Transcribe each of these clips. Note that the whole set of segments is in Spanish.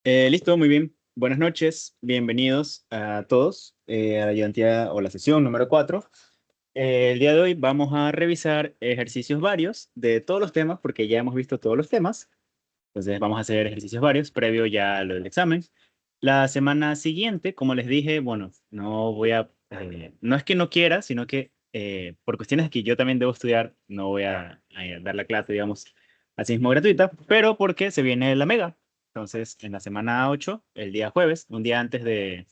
Listo, muy bien. Buenas noches, bienvenidos a todos a la ayudantía o la sesión número 4. El día de hoy vamos a revisar ejercicios varios de todos los temas, porque ya hemos visto todos los temas. Entonces vamos a hacer ejercicios varios previo ya a lo del examen. La semana siguiente, como les dije, bueno, no voy a, no es que no quiera, sino que por cuestiones que yo también debo estudiar, no voy a dar la clase, digamos, así mismo gratuita, pero porque se viene la mega. Entonces, en la semana 8, el día jueves, un día antes del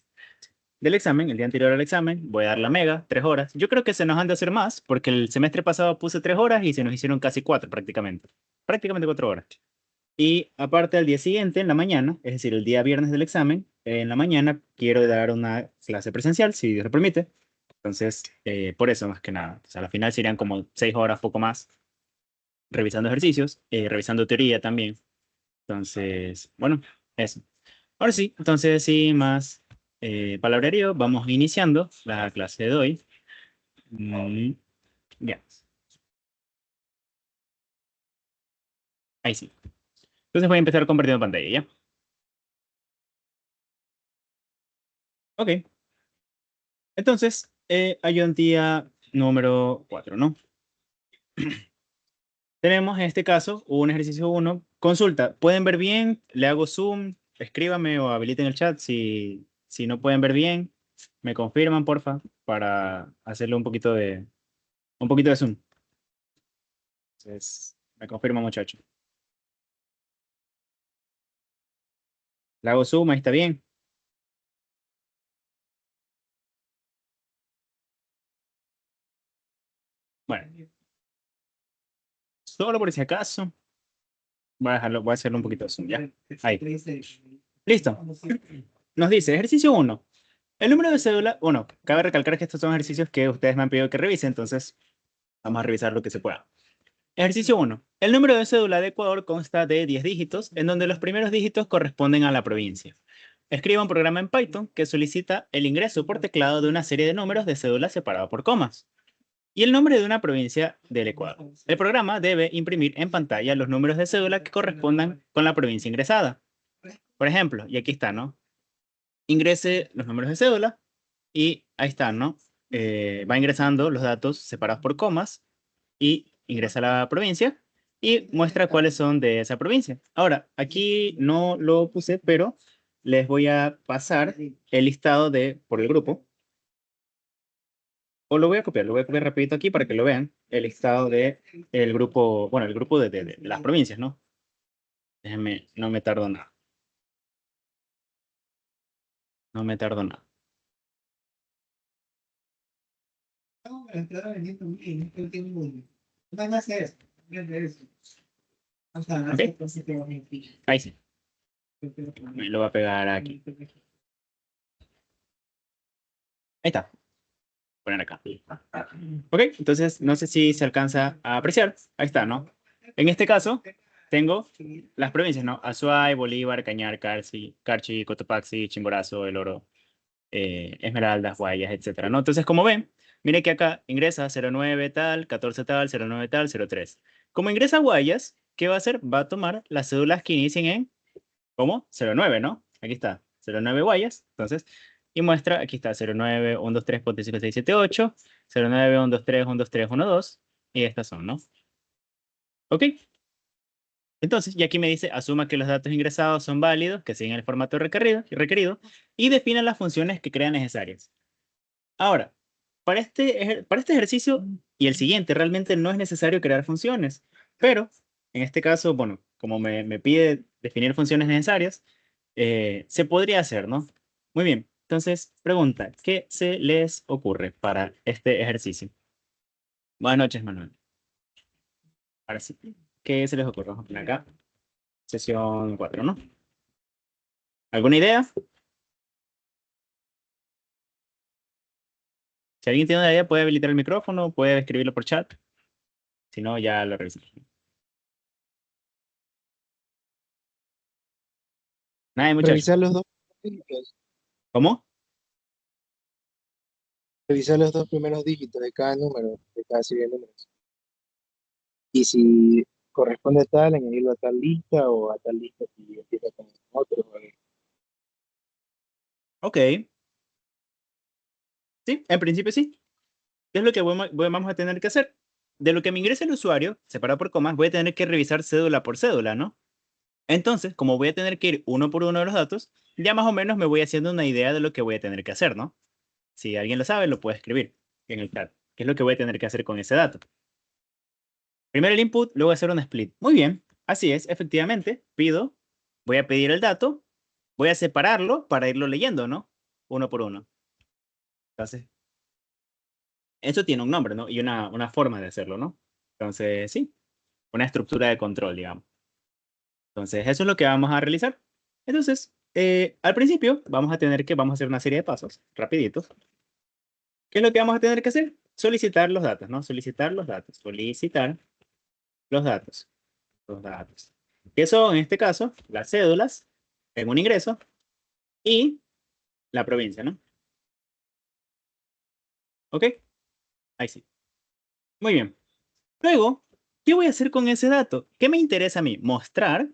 examen, el día anterior al examen, voy a dar la mega, 3 horas. Yo creo que se nos han de hacer más, porque el semestre pasado puse 3 horas y se nos hicieron casi cuatro prácticamente. Prácticamente 4 horas. Y aparte al día siguiente, en la mañana, es decir, el día viernes del examen, en la mañana quiero dar una clase presencial, si Dios lo permite. Entonces, por eso más que nada. O sea, al final serían como 6 horas, poco más, revisando ejercicios, revisando teoría también. Entonces, bueno, eso. Ahora sí, entonces sí, más palabrerío, vamos iniciando la clase de hoy. Ya, ahí sí. Entonces voy a empezar compartiendo pantalla, ¿ya? Ok. Entonces, ayudantía número 4, ¿no? Tenemos en este caso un ejercicio 1. Consulta, ¿pueden ver bien? Le hago zoom, escríbame o habiliten el chat si no pueden ver bien. Me confirman, porfa, para hacerle un poquito de zoom. Entonces, me confirma, muchacho. Le hago zoom, ahí está bien. Bueno, solo por si acaso, voy a hacerle un poquito de zoom, ¿ya? Ahí. Listo. Nos dice, ejercicio 1. El número de cédula, bueno, cabe recalcar que estos son ejercicios que ustedes me han pedido que revise, entonces vamos a revisar lo que se pueda. Ejercicio 1. El número de cédula de Ecuador consta de 10 dígitos, en donde los primeros dígitos corresponden a la provincia. Escriba un programa en Python que solicita el ingreso por teclado de una serie de números de cédula separado por comas y el nombre de una provincia del Ecuador. El programa debe imprimir en pantalla los números de cédula que correspondan con la provincia ingresada. Por ejemplo, y aquí está, ¿no? Ingrese los números de cédula y ahí está, ¿no? Va ingresando los datos separados por comas y ingresa a la provincia y muestra cuáles son de esa provincia. Ahora, aquí no lo puse, pero les voy a pasar el listado por el grupo. O lo voy a copiar rapidito aquí para que lo vean, el listado de el grupo, bueno, el grupo de las provincias, ¿no? Déjenme, no me tardo nada, no me tardo nada. ¿Ok? Ahí sí, me lo voy a pegar aquí. Ahí está, poner acá. Ok, entonces no sé si se alcanza a apreciar. Ahí está, ¿no? En este caso, tengo las provincias, ¿no? Azuay, Bolívar, Cañar, Carchi, Cotopaxi, Chimborazo, El Oro, Esmeraldas, Guayas, etcétera, ¿no? Entonces, como ven, mire que acá ingresa 09 tal, 14 tal, 09 tal, 03. Como ingresa Guayas, ¿qué va a hacer? Va a tomar las cédulas que inicien en, ¿cómo? 09, ¿no? Aquí está, 09 Guayas. Entonces, y muestra, aquí está, 09, 123, ponte 5678, 09, 123, 123, 12, y estas son, ¿no? ¿Ok? Entonces, y aquí me dice, asuma que los datos ingresados son válidos, que siguen el formato requerido y defina las funciones que crean necesarias. Ahora, para este ejercicio y el siguiente, realmente no es necesario crear funciones, pero en este caso, bueno, como me pide definir funciones necesarias, se podría hacer, ¿no? Muy bien, entonces, pregunta, ¿qué se les ocurre para este ejercicio? Buenas noches, Manuel. Ahora sí, ¿qué se les ocurre? Vamos a poner acá, sesión 4, ¿no? ¿Alguna idea? Si alguien tiene una idea, puede habilitar el micrófono, puede escribirlo por chat, si no, ya lo revisamos. Nada, muchachos. Revisar los dos dígitos, ¿Cómo? revisar los dos primeros dígitos de cada número, de cada serie de números. Y si corresponde a tal, añadirlo a tal lista o a tal lista si empieza con otro. Ok. Sí, en principio sí. ¿Qué es lo que vamos a tener que hacer? De lo que me ingrese el usuario, separado por comas, voy a tener que revisar cédula por cédula, ¿no? Entonces, como voy a tener que ir uno por uno de los datos, ya más o menos me voy haciendo una idea de lo que voy a tener que hacer, ¿no? Si alguien lo sabe, lo puede escribir en el chat. ¿Qué es lo que voy a tener que hacer con ese dato? Primero el input, luego hacer un split. Muy bien, así es, efectivamente. Voy a pedir el dato, voy a separarlo para irlo leyendo, ¿no? Uno por uno. Entonces, eso tiene un nombre, ¿no? Y una forma de hacerlo, ¿no? Entonces, sí, una estructura de control, digamos. Entonces, eso es lo que vamos a realizar. Entonces, al principio vamos a hacer una serie de pasos, rapiditos. ¿Qué es lo que vamos a tener que hacer? Solicitar los datos, ¿no? Solicitar los datos. Solicitar los datos. Los datos. Que son, en este caso, las cédulas en un ingreso y la provincia, ¿no? ¿Ok? Ahí sí. Muy bien. Luego, ¿qué voy a hacer con ese dato? ¿Qué me interesa a mí? Mostrar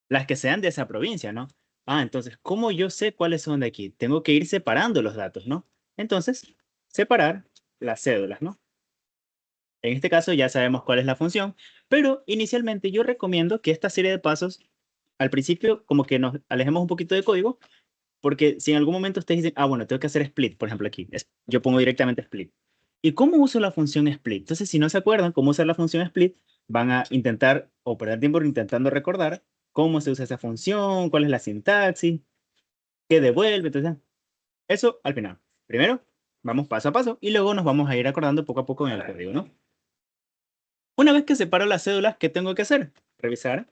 las que sean de esa provincia, ¿no? Ah, entonces, ¿cómo yo sé cuáles son de aquí? Tengo que ir separando los datos, ¿no? Entonces, separar las cédulas, ¿no? En este caso ya sabemos cuál es la función, pero inicialmente yo recomiendo que esta serie de pasos, al principio, como que nos alejemos un poquito de código, porque si en algún momento ustedes dicen, ah, bueno, tengo que hacer split, por ejemplo aquí, yo pongo directamente split. ¿Y cómo uso la función split? Entonces, si no se acuerdan cómo usar la función split, van a intentar o perder tiempo intentando recordar cómo se usa esa función, cuál es la sintaxis, qué devuelve, entonces, eso al final. Primero, vamos paso a paso y luego nos vamos a ir acordando poco a poco en el código, ¿no? Una vez que separo las cédulas, ¿qué tengo que hacer? Revisar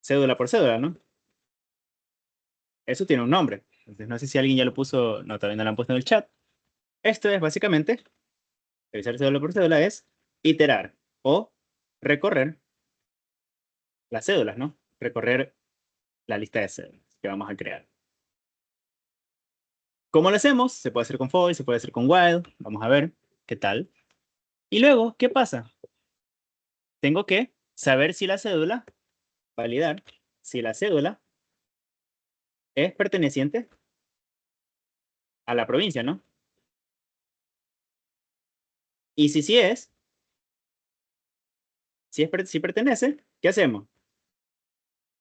cédula por cédula, ¿no? Eso tiene un nombre. Entonces, no sé si alguien ya lo puso, no, todavía no lo han puesto en el chat. Esto es básicamente, revisar cédula por cédula es iterar o recorrer las cédulas, ¿no? Recorrer la lista de cédulas que vamos a crear. ¿Cómo lo hacemos? Se puede hacer con for, se puede hacer con while. Vamos a ver qué tal. Y luego, ¿qué pasa? Tengo que saber si la cédula, validar si la cédula es perteneciente a la provincia, ¿no? Y si sí es, si pertenece, ¿qué hacemos?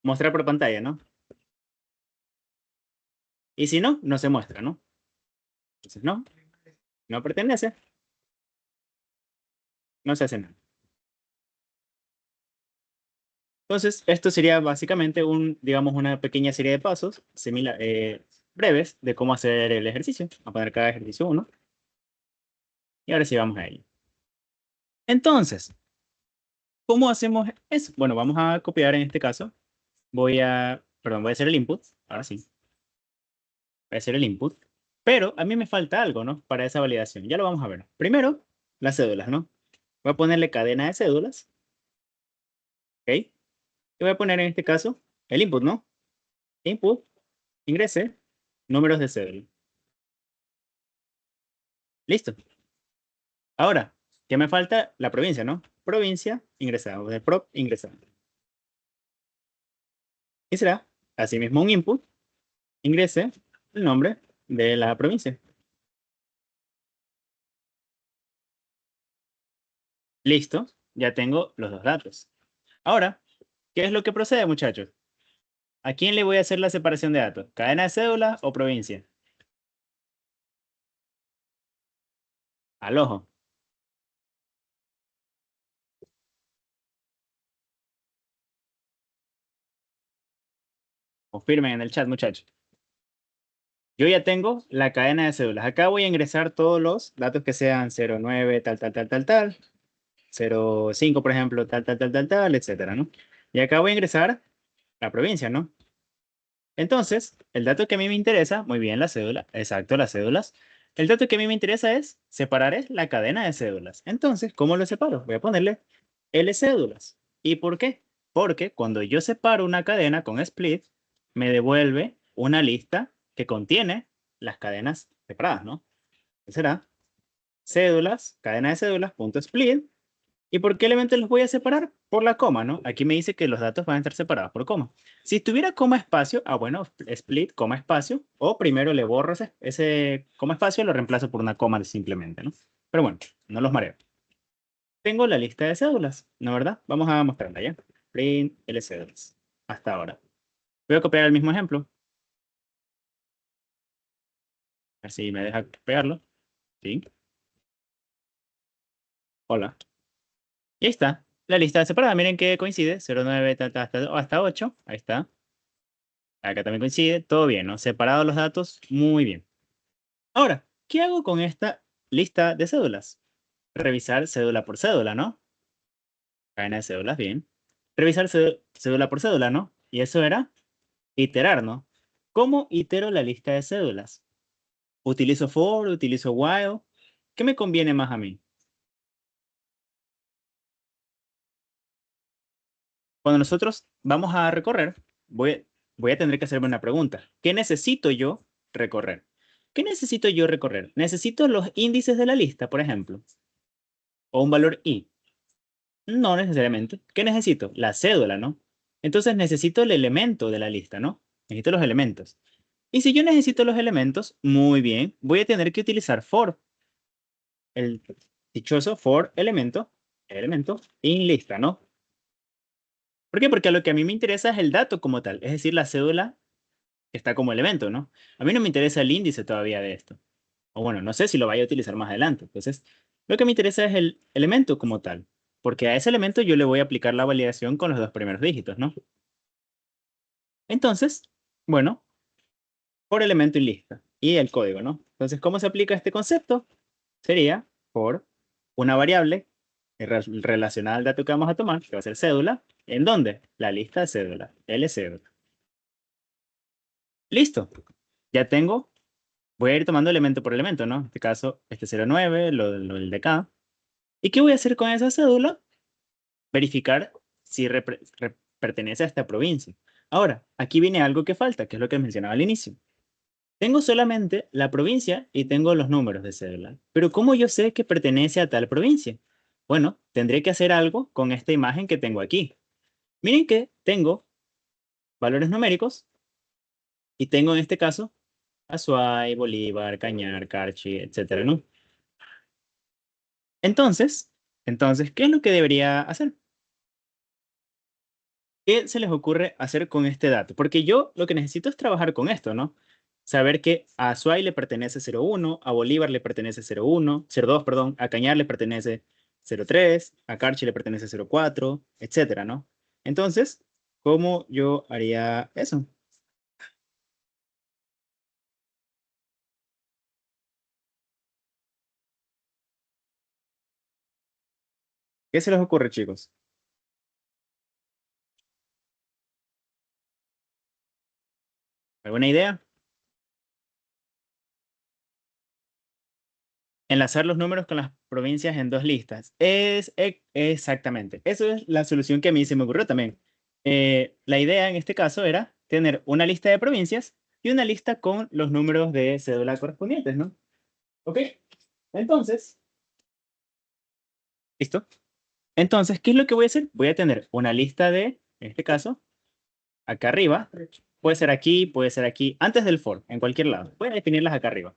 Mostrar por pantalla, ¿no? Y si no, no se muestra, ¿no? Entonces, no pertenece, no se hace nada. Entonces, esto sería básicamente digamos, una pequeña serie de pasos breves de cómo hacer el ejercicio. Vamos a poner cada ejercicio uno. Y ahora sí vamos a ello. Entonces, ¿cómo hacemos eso? Bueno, vamos a copiar en este caso. Voy a hacer el input. Ahora sí. Voy a hacer el input. Pero a mí me falta algo, ¿no? Para esa validación. Ya lo vamos a ver. Primero, las cédulas, ¿no? Voy a ponerle cadena de cédulas. ¿Ok? Y voy a poner en este caso el input, ¿no? Input, ingrese, números de cédula. Listo. Ahora, ¿qué me falta? La provincia, ¿no? Provincia, ingresado. De prop, ingresado. Y será, asimismo, un input, ingrese el nombre de la provincia. Listo, ya tengo los dos datos. Ahora, ¿qué es lo que procede, muchachos? ¿A quién le voy a hacer la separación de datos? ¿Cadena de cédula o provincia? Al ojo. Confirmen en el chat, muchachos. Yo ya tengo la cadena de cédulas. Acá voy a ingresar todos los datos que sean 09, tal, tal, tal, tal, tal. 05, por ejemplo, tal, tal, tal, tal, tal, etcétera, ¿no? Y acá voy a ingresar la provincia, ¿no? Entonces, el dato que a mí me interesa, muy bien, la cédula, exacto, las cédulas. El dato que a mí me interesa es separar la cadena de cédulas. Entonces, ¿cómo lo separo? Voy a ponerle L cédulas. ¿Y por qué? Porque cuando yo separo una cadena con split, me devuelve una lista que contiene las cadenas separadas, ¿no? ¿Qué será? Cédulas, cadena de cédulas, punto split, ¿Y por qué elementos los voy a separar? Por la coma, ¿no? Aquí me dice que los datos van a estar separados por coma. Si tuviera coma espacio, bueno, split, coma espacio, o primero le borro ese coma espacio y lo reemplazo por una coma simplemente, ¿no? Pero bueno, no los mareo. Tengo la lista de cédulas, ¿no verdad? Vamos a mostrarla ya. Print cédulas. Hasta ahora. Voy a copiar el mismo ejemplo. A ver si me deja pegarlo. Sí. Hola. Y ahí está. La lista separada. Miren que coincide. 09 hasta 8. Ahí está. Acá también coincide. Todo bien, ¿no? Separados los datos. Muy bien. Ahora, ¿qué hago con esta lista de cédulas? Revisar cédula por cédula, ¿no? Cadena de cédulas, bien. Revisar cédula por cédula, ¿no? Y eso era iterar, ¿no? ¿Cómo itero la lista de cédulas? ¿Utilizo for? ¿Utilizo while? ¿Qué me conviene más a mí? Cuando nosotros vamos a recorrer, voy a tener que hacerme una pregunta. ¿Qué necesito yo recorrer? ¿Qué necesito yo recorrer? ¿Necesito los índices de la lista, por ejemplo? ¿O un valor i? No necesariamente. ¿Qué necesito? La cédula, ¿no? Entonces necesito el elemento de la lista, ¿no? Necesito los elementos. Y si yo necesito los elementos, muy bien, voy a tener que utilizar for. El dichoso for elemento in lista, ¿no? ¿Por qué? Porque lo que a mí me interesa es el dato como tal, es decir, la cédula que está como elemento, ¿no? A mí no me interesa el índice todavía de esto. O bueno, no sé si lo vaya a utilizar más adelante. Entonces, lo que me interesa es el elemento como tal, porque a ese elemento yo le voy a aplicar la validación con los dos primeros dígitos, ¿no? Entonces, bueno, por elemento y lista. Y el código, ¿no? Entonces, ¿cómo se aplica este concepto? Sería por una variable relacionada al dato que vamos a tomar, que va a ser cédula. ¿En dónde? La lista de cédula, cédula. Listo. Ya tengo, voy a ir tomando elemento por elemento, ¿no? En este caso, este 09, lo del de acá. ¿Y qué voy a hacer con esa cédula? Verificar si pertenece a esta provincia. Ahora, aquí viene algo que falta, que es lo que mencionaba al inicio. Tengo solamente la provincia y tengo los números de cédula. Pero ¿cómo yo sé que pertenece a tal provincia? Bueno, tendré que hacer algo con esta imagen que tengo aquí. Miren que tengo valores numéricos y tengo en este caso Azuay, Bolívar, Cañar, Carchi, etcétera, ¿no? Entonces, ¿qué es lo que debería hacer? ¿Qué se les ocurre hacer con este dato? Porque yo lo que necesito es trabajar con esto, ¿no? Saber que a Azuay le pertenece 0,1, a Bolívar le pertenece 0,1, 0,2, perdón, a Cañar le pertenece 0,3, a Carchi le pertenece 0,4, etcétera, ¿no? Entonces, ¿cómo yo haría eso? ¿Qué se les ocurre, chicos? ¿Alguna idea? Enlazar los números con las provincias en dos listas. Exactamente. Eso es la solución que a mí se me ocurrió también. La idea en este caso era tener una lista de provincias y una lista con los números de cédula correspondientes, ¿no? ¿Ok? Entonces, ¿listo? Entonces, ¿qué es lo que voy a hacer? Voy a tener una lista de, en este caso, acá arriba. Puede ser aquí, antes del for, en cualquier lado. Voy a definirlas acá arriba.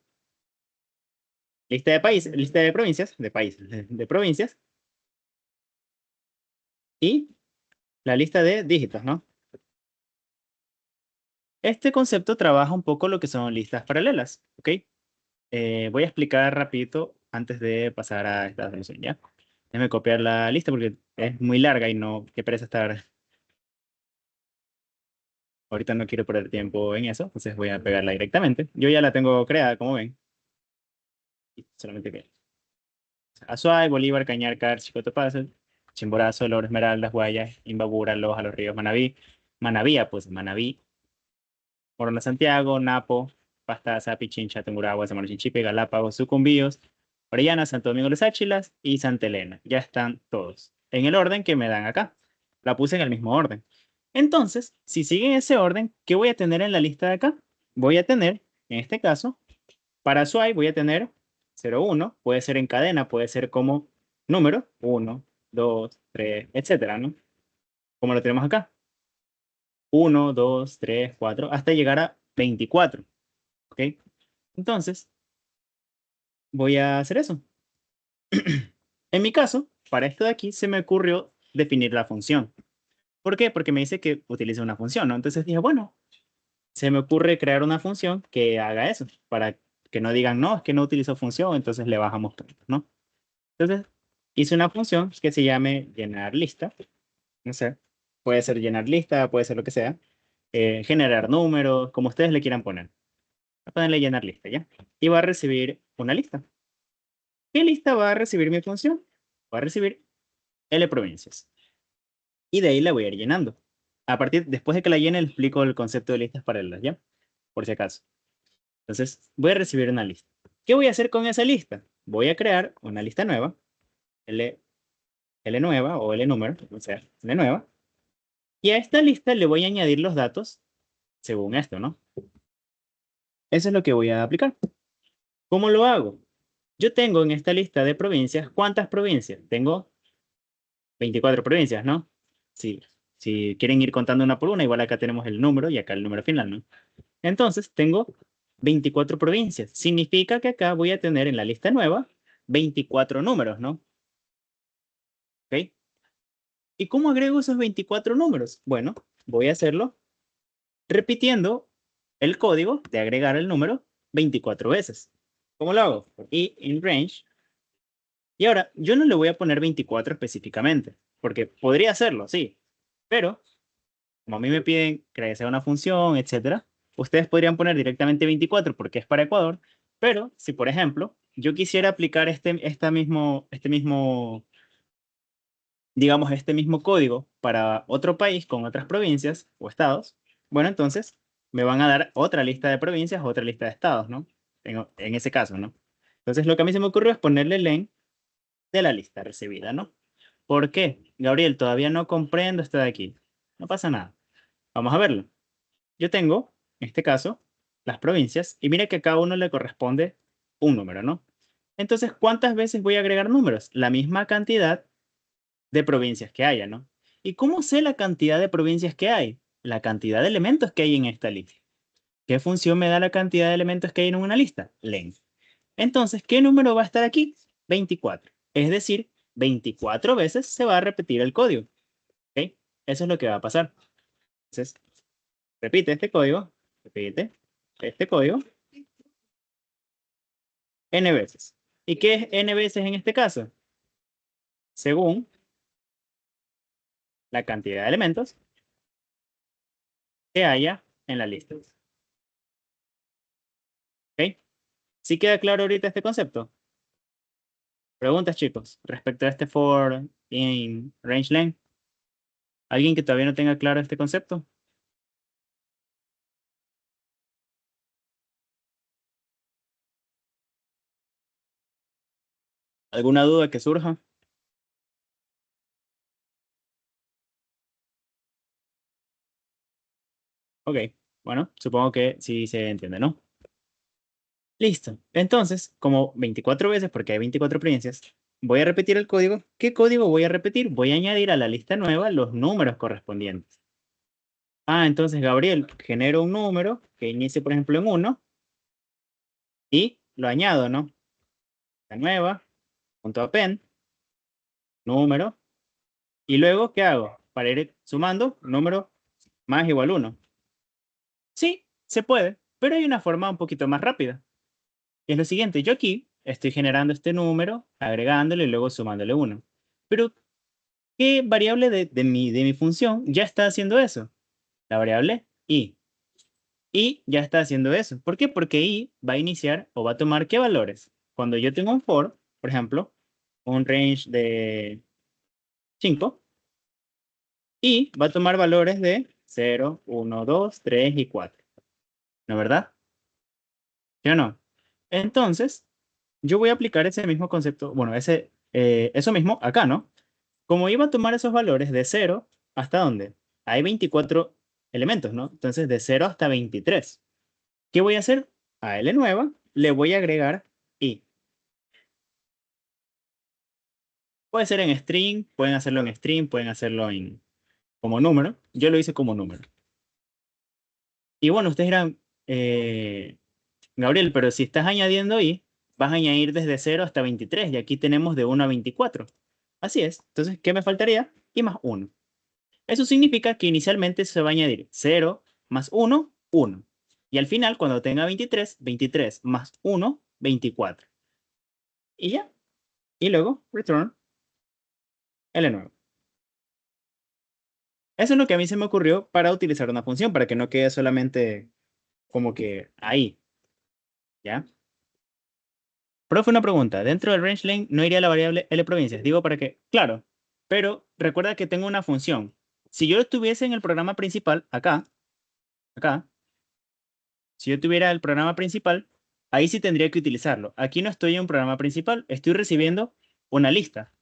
Lista de países, lista de provincias, de países, de provincias. Y la lista de dígitos, ¿no? Este concepto trabaja un poco lo que son listas paralelas, ¿ok? Voy a explicar rapidito antes de pasar a esta solución, ¿ya? Déjame copiar la lista porque es muy larga y no, qué pereza estar. Ahorita no quiero perder tiempo en eso, entonces voy a pegarla directamente. Yo ya la tengo creada, como ven. Y solamente que Azuay, Bolívar, Cañar, Carchi, Cotopaxi, Chimborazo, Loro, Esmeraldas, Guayas, Imbabura, Loja, Los Ríos, Manabí, Manabía, pues Manabí, Morona, Santiago, Napo, Pastaza, Pichincha, Tungurahua, Zamora, Chinchipe, Galápagos, Sucumbíos, Orellana, Santo Domingo de los Áchilas y Santa Elena. Ya están todos en el orden que me dan acá. La puse en el mismo orden. Entonces, si siguen ese orden, ¿qué voy a tener en la lista de acá? Voy a tener, en este caso, para Sway voy a tener 0,1, puede ser en cadena, puede ser como número 1, 2, 3, etcétera, ¿no? Como lo tenemos acá. 1, 2, 3, 4, hasta llegar a 24. ¿Ok? Entonces, voy a hacer eso. En mi caso, para esto de aquí, se me ocurrió definir la función. ¿Por qué? Porque me dice que utiliza una función, ¿no? Entonces dije, bueno, se me ocurre crear una función que haga eso, para que no digan, no, es que no utilizó función, entonces le bajamos puntos, ¿no? Entonces, hice una función que se llame llenar lista, no sé, puede ser llenar lista, puede ser lo que sea, generar números, como ustedes le quieran poner. Voy a ponerle llenar lista, ¿ya? Y va a recibir una lista. ¿Qué lista va a recibir mi función? Va a recibir L provincias. Y de ahí la voy a ir llenando. Después de que la llene, le explico el concepto de listas paralelas, ¿ya? Por si acaso. Entonces, voy a recibir una lista. ¿Qué voy a hacer con esa lista? Voy a crear una lista nueva, L, L nueva o L número, o sea, L nueva. Y a esta lista le voy a añadir los datos según esto, ¿no? Eso es lo que voy a aplicar. ¿Cómo lo hago? Yo tengo en esta lista de provincias, ¿cuántas provincias? Tengo 24 provincias, ¿no? Si quieren ir contando una por una, igual acá tenemos el número y acá el número final, ¿no? Entonces, tengo 24 provincias. Significa que acá voy a tener en la lista nueva 24 números, ¿no? ¿Ok? ¿Y cómo agrego esos 24 números? Bueno, voy a hacerlo repitiendo el código de agregar el número 24 veces. ¿Cómo lo hago? Y in range. Y ahora, yo no le voy a poner 24 específicamente, porque podría hacerlo, sí, pero como a mí me piden que sea una función, etcétera, ustedes podrían poner directamente 24 porque es para Ecuador, pero si, por ejemplo, yo quisiera aplicar digamos, este mismo código para otro país con otras provincias o estados, bueno, entonces me van a dar otra lista de provincias, otra lista de estados, ¿no? En ese caso, ¿no? Entonces, lo que a mí se me ocurrió es ponerle len de la lista recibida, ¿no? ¿Por qué? Gabriel, todavía no comprendo esto de aquí. No pasa nada. Vamos a verlo. Yo tengo, en este caso, las provincias, y mira que a cada uno le corresponde un número, ¿no? Entonces, ¿cuántas veces voy a agregar números? La misma cantidad de provincias que haya, ¿no? ¿Y cómo sé la cantidad de provincias que hay? La cantidad de elementos que hay en esta lista. ¿Qué función me da la cantidad de elementos que hay en una lista? Len. Entonces, ¿qué número va a estar aquí? 24. Es decir, 24 veces se va a repetir el código. ¿Ok? Eso es lo que va a pasar. Entonces, repite este código, repite este código n veces. ¿Y qué es n veces en este caso? Según la cantidad de elementos que haya en la lista. ¿Ok? ¿Sí queda claro ahorita este concepto? Preguntas, chicos, respecto a este for in range length. ¿Alguien que todavía no tenga claro este concepto? ¿Alguna duda que surja? Ok, bueno, supongo que sí se entiende, ¿no? Listo. Entonces, como 24 veces, porque hay 24 provincias, voy a repetir el código. ¿Qué código voy a repetir? Voy a añadir a la lista nueva los números correspondientes. Ah, entonces, Gabriel, genero un número que inicie, por ejemplo, en 1 y lo añado, ¿no? La nueva, punto append, número. Y luego, ¿qué hago? Para ir sumando, número más igual 1. Sí, se puede, pero hay una forma un poquito más rápida. Y es lo siguiente, yo aquí estoy generando este número, agregándole y luego sumándole 1. Pero, ¿qué variable de mi función ya está haciendo eso? La variable i. Y ya está haciendo eso. ¿Por qué? Porque i va a iniciar o va a tomar ¿qué valores? Cuando yo tengo un for, por ejemplo, un range de 5, y va a tomar valores de 0, 1, 2, 3 y 4. ¿No es verdad? ¿Sí o no? Entonces, yo voy a aplicar ese mismo concepto, bueno, eso mismo acá, ¿no? Como iba a tomar esos valores de 0 hasta dónde? Hay 24 elementos, ¿no? Entonces, de 0 hasta 23. ¿Qué voy a hacer? A L nueva le voy a agregar i. Puede ser en string, pueden hacerlo en string, pueden hacerlo como número. Yo lo hice como número. Y bueno, ustedes dirán, Gabriel, pero si estás añadiendo i, vas a añadir desde 0 hasta 23 y aquí tenemos de 1 a 24. Así es. Entonces, ¿qué me faltaría? Y más 1. Eso significa que inicialmente se va a añadir 0 más 1, 1. Y al final, cuando tenga 23, 23 más 1, 24. Y ya. Y luego, return L9. Eso es lo que a mí se me ocurrió para utilizar una función, para que no quede solamente como que ahí. ¿Ya? Profe, una pregunta. Dentro del range length no iría la variable L provincias. Digo para que, claro, pero recuerda que tengo una función. Si yo estuviese en el programa principal, acá, si yo tuviera el programa principal, ahí sí tendría que utilizarlo. Aquí no estoy en un programa principal, estoy recibiendo una lista.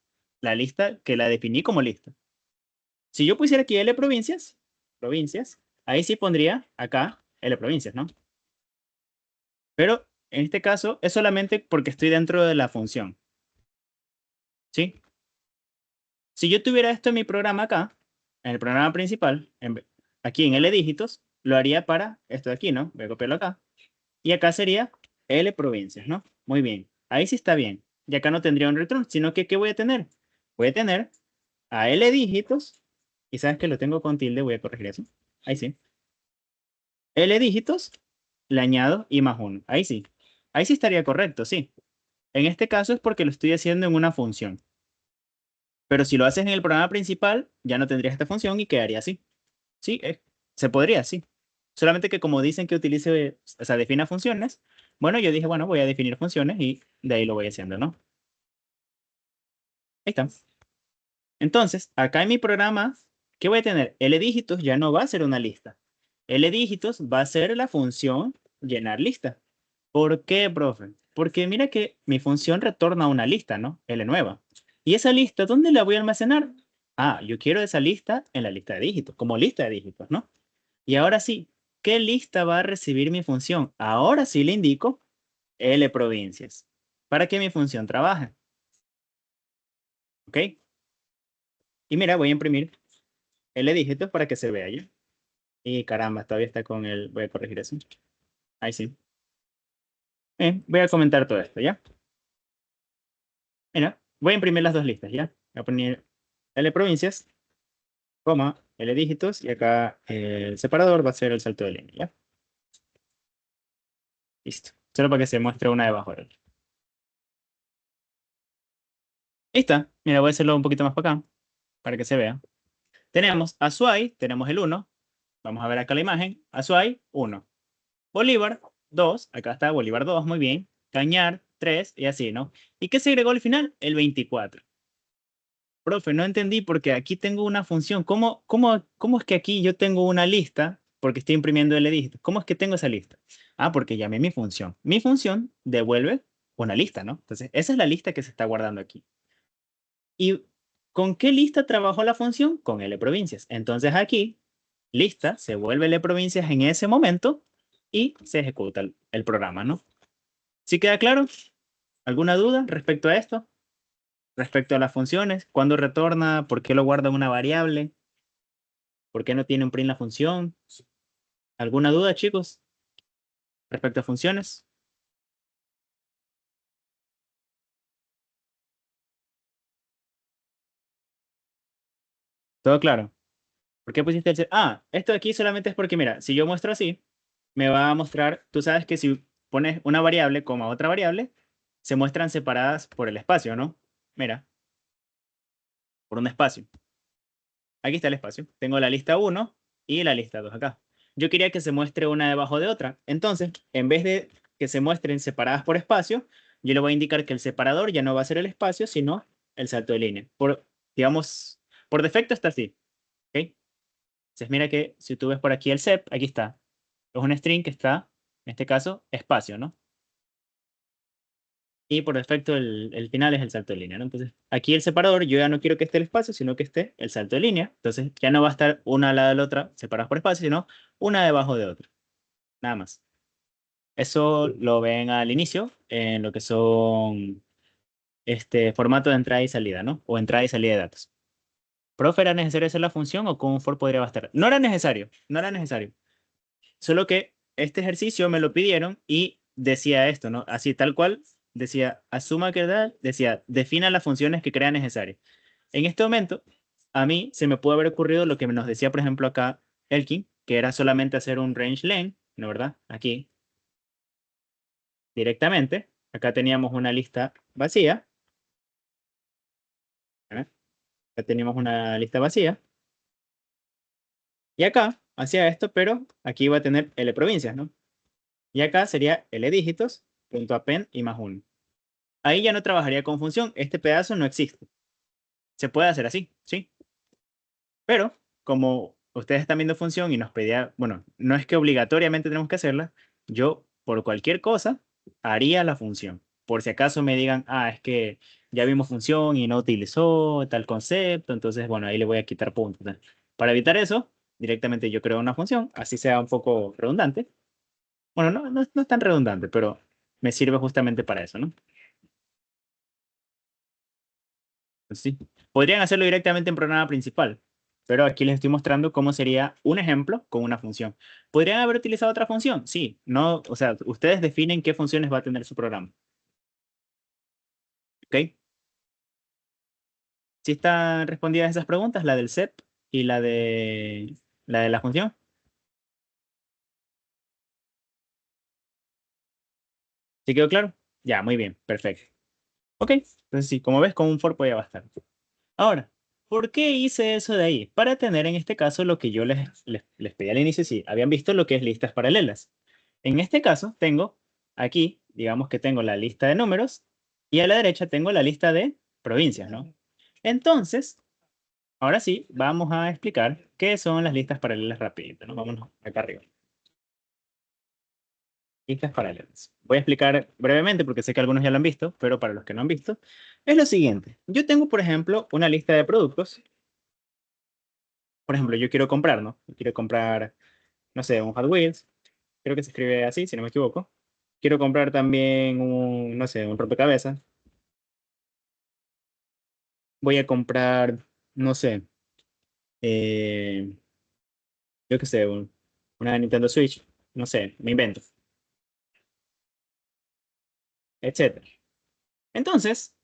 La lista que la definí como lista. Si yo pusiera aquí L provincias, ahí sí pondría acá L provincias, ¿no? Pero en este caso es solamente porque estoy dentro de la función. ¿Sí? Si yo tuviera esto en mi programa acá, en el programa principal, aquí en L dígitos, lo haría para esto de aquí, ¿no? Voy a copiarlo acá. Y acá sería L provincias, ¿no? Muy bien. Ahí sí está bien. Y acá no tendría un return, sino que ¿qué voy a tener? Voy a tener a L dígitos, y sabes que lo tengo con tilde, voy a corregir eso. Ahí sí. L dígitos, le añado I más 1. Ahí sí. Ahí sí estaría correcto, sí. En este caso es porque lo estoy haciendo en una función. Pero si lo haces en el programa principal, ya no tendrías esta función y quedaría así. Sí, se podría, sí. Solamente que como dicen que utilice, o sea, defina funciones, bueno, yo dije, bueno, voy a definir funciones y de ahí lo voy haciendo, ¿no? Ahí está. Entonces, acá en mi programa, ¿qué voy a tener? L dígitos ya no va a ser una lista. L dígitos va a ser la función llenar lista. ¿Por qué, profe? Porque mira que mi función retorna una lista, ¿no? L nueva. ¿Y esa lista dónde la voy a almacenar? Ah, yo quiero esa lista en la lista de dígitos, como lista de dígitos, ¿no? Y ahora sí, ¿qué lista va a recibir mi función? Ahora sí le indico L provincias para que mi función trabaje. ¿Ok? Y mira, voy a imprimir L dígitos para que se vea ya. Y caramba, todavía está con el... Voy a corregir eso. Ahí sí. Voy a comentar todo esto, ¿ya? Mira, voy a imprimir las dos listas, ¿ya? Voy a poner L provincias, coma, L dígitos, y acá el separador va a ser el salto de línea, ¿ya? Listo. Solo para que se muestre una debajo de otra. Ahí está. Mira, voy a hacerlo un poquito más para acá, para que se vea. Tenemos Azuay, tenemos el 1. Vamos a ver acá la imagen. Azuay, 1. Bolívar, 2. Acá está Bolívar 2, muy bien. Cañar, 3, y así, ¿no? ¿Y qué se agregó al final? El 24. Profe, no entendí porque aquí tengo una función. ¿Cómo es que aquí yo tengo una lista? Porque estoy imprimiendo el dígitos. ¿Cómo es que tengo esa lista? Ah, porque llamé mi función. Mi función devuelve una lista, ¿no? Entonces, esa es la lista que se está guardando aquí. ¿Y con qué lista trabajó la función? Con L provincias. Entonces aquí, lista, se vuelve L provincias en ese momento y se ejecuta el programa, ¿no? ¿Sí queda claro? ¿Alguna duda respecto a esto? Respecto a las funciones, ¿cuándo retorna? ¿Por qué lo guarda en una variable? ¿Por qué no tiene un print la función? ¿Alguna duda, chicos? Respecto a funciones. ¿Todo claro? ¿Por qué pusiste el... esto de aquí solamente es porque, mira, si yo muestro así, me va a mostrar, tú sabes que si pones una variable, coma otra variable, se muestran separadas por el espacio, ¿no? Mira, por un espacio. Aquí está el espacio. Tengo la lista 1 y la lista 2 acá. Yo quería que se muestre una debajo de otra. Entonces, en vez de que se muestren separadas por espacio, yo le voy a indicar que el separador ya no va a ser el espacio, sino el salto de línea. Digamos, por defecto está así. ¿Ok? Entonces, mira que si tú ves por aquí el sep, aquí está. Es un string que está, en este caso, espacio, ¿no? Y por defecto el final es el salto de línea, ¿no? Entonces, aquí el separador, yo ya no quiero que esté el espacio, sino que esté el salto de línea. Entonces, ya no va a estar una al lado de la otra, separadas por espacio, sino una debajo de otra. Nada más. Eso lo ven al inicio, en lo que son formato de entrada y salida, ¿no? O entrada y salida de datos. Profe, ¿era necesario hacer la función o con un for podría bastar? No era necesario, no era necesario. Solo que este ejercicio me lo pidieron y decía esto, ¿no? Así tal cual, decía, asuma que tal, decía, defina las funciones que crea necesarias. En este momento, a mí se me pudo haber ocurrido lo que nos decía, por ejemplo, acá Elkin, que era solamente hacer un range len, ¿no verdad? Aquí, directamente. Acá teníamos una lista vacía. ¿Eh? Acá teníamos una lista vacía. Y acá hacía esto, pero aquí iba a tener L provincias, ¿no? Y acá sería L dígitos, punto append y más 1. Ahí ya no trabajaría con función. Este pedazo no existe. Se puede hacer así, ¿sí? Pero como ustedes están viendo función y nos pedía, bueno, no es que obligatoriamente tenemos que hacerla, yo por cualquier cosa haría la función. Por si acaso me digan, ah, es que ya vimos función y no utilizó tal concepto, entonces, bueno, ahí le voy a quitar puntos, ¿no? Para evitar eso, directamente yo creo una función, así sea un poco redundante. Bueno, no es tan redundante, pero me sirve justamente para eso, ¿no? Pues sí. Podrían hacerlo directamente en programa principal, pero aquí les estoy mostrando cómo sería un ejemplo con una función. ¿Podrían haber utilizado otra función? Sí, no, o sea, ustedes definen qué funciones va a tener su programa. ¿Ok? ¿Sí están respondidas esas preguntas? La del set y la de la función. ¿Sí quedó claro? Ya, muy bien, perfecto. Ok, entonces sí, como ves, con un for podía bastar. Ahora, ¿por qué hice eso de ahí? Para tener en este caso lo que yo les pedí al inicio, si habían visto lo que es listas paralelas. En este caso, tengo aquí, digamos que tengo la lista de números y a la derecha tengo la lista de provincias, ¿no? Entonces, ahora sí, vamos a explicar qué son las listas paralelas rapidito, ¿no? Vámonos acá arriba. Listas paralelas. Voy a explicar brevemente porque sé que algunos ya lo han visto, pero para los que no han visto, es lo siguiente. Yo tengo, por ejemplo, una lista de productos. Por ejemplo, yo quiero comprar, ¿no? Quiero comprar, no sé, un Hot Wheels. Creo que se escribe así, si no me equivoco. Quiero comprar también un, no sé, un rompecabezas. Voy a comprar, no sé, eh, yo qué sé, una Nintendo Switch. No sé, me invento, etcétera. Entonces,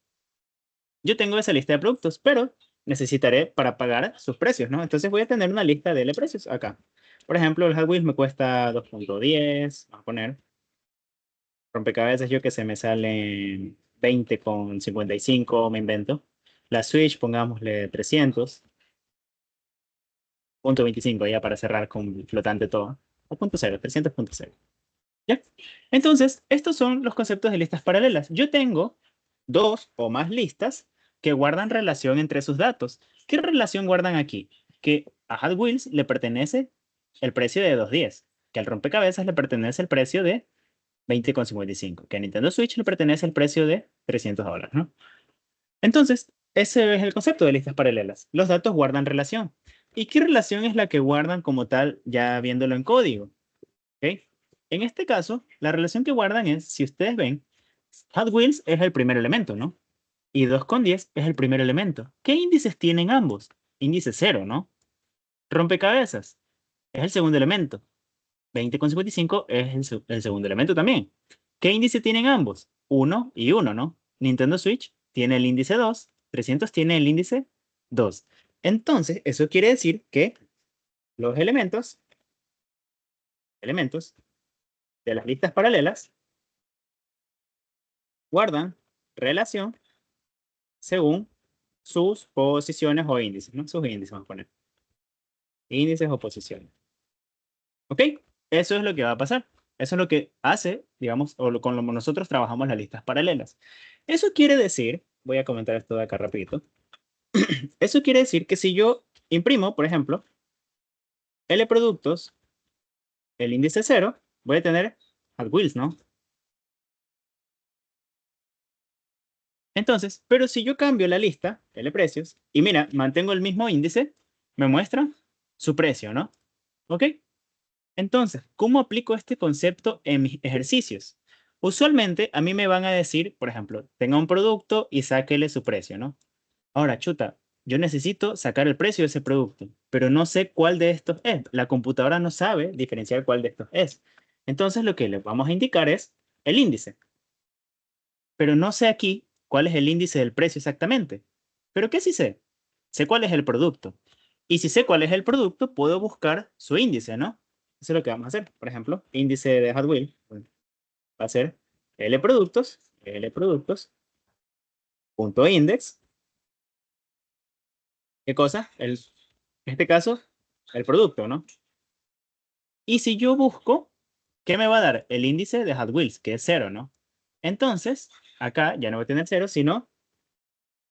yo tengo esa lista de productos, pero necesitaré para pagar sus precios, ¿no? Entonces voy a tener una lista de precios acá. Por ejemplo, el Hot Wheels me cuesta 2.10, vamos a poner. Rompecabezas, yo que sé, me salen 20,55, me invento. La Switch, pongámosle 300,25 ya para cerrar con flotante todo. O punto cero, 300,0. ¿Ya? Entonces, estos son los conceptos de listas paralelas. Yo tengo dos o más listas que guardan relación entre sus datos. ¿Qué relación guardan aquí? Que a Hot Wheels le pertenece el precio de 2.10, que al rompecabezas le pertenece el precio de 20,55, que a Nintendo Switch le pertenece el precio de $300, ¿no? Entonces, ese es el concepto de listas paralelas. Los datos guardan relación. ¿Y qué relación es la que guardan como tal ya viéndolo en código? ¿Ok? En este caso, la relación que guardan es, si ustedes ven, Hot Wheels es el primer elemento, ¿no? Y 2,10 es el primer elemento. ¿Qué índices tienen ambos? Índice 0, ¿no? Rompecabezas es el segundo elemento. 20,55 es el segundo elemento también. ¿Qué índice tienen ambos? 1 y 1, ¿no? Nintendo Switch tiene el índice 2, 300 tiene el índice 2. Entonces, eso quiere decir que los elementos de las listas paralelas guardan relación según sus posiciones o índices, ¿no? Sus índices, vamos a poner. Índices o posiciones. ¿Ok? Eso es lo que va a pasar. Eso es lo que hace, digamos, con lo que nosotros trabajamos las listas paralelas. Eso quiere decir, voy a comentar esto de acá rapidito. Eso quiere decir que si yo imprimo, por ejemplo, L productos, el índice 0, voy a tener Hot Wheels, ¿no? Entonces, pero si yo cambio la lista, L precios, y mira, mantengo el mismo índice, me muestra su precio, ¿no? ¿Ok? Entonces, ¿cómo aplico este concepto en mis ejercicios? Usualmente a mí me van a decir, por ejemplo, tenga un producto y sáquele su precio, ¿no? Ahora, chuta, yo necesito sacar el precio de ese producto, pero no sé cuál de estos es. La computadora no sabe diferenciar cuál de estos es. Entonces lo que le vamos a indicar es el índice. Pero no sé aquí cuál es el índice del precio exactamente. ¿Pero qué sí sé? Sé cuál es el producto. Y si sé cuál es el producto, puedo buscar su índice, ¿no? Eso es lo que vamos a hacer. Por ejemplo, índice de Hot Wheels va a ser L productos, punto index. ¿Qué cosa? En este caso, el producto, ¿no? Y si yo busco, ¿qué me va a dar? El índice de Hot Wheels, que es 0, ¿no? Entonces, acá ya no voy a tener 0, sino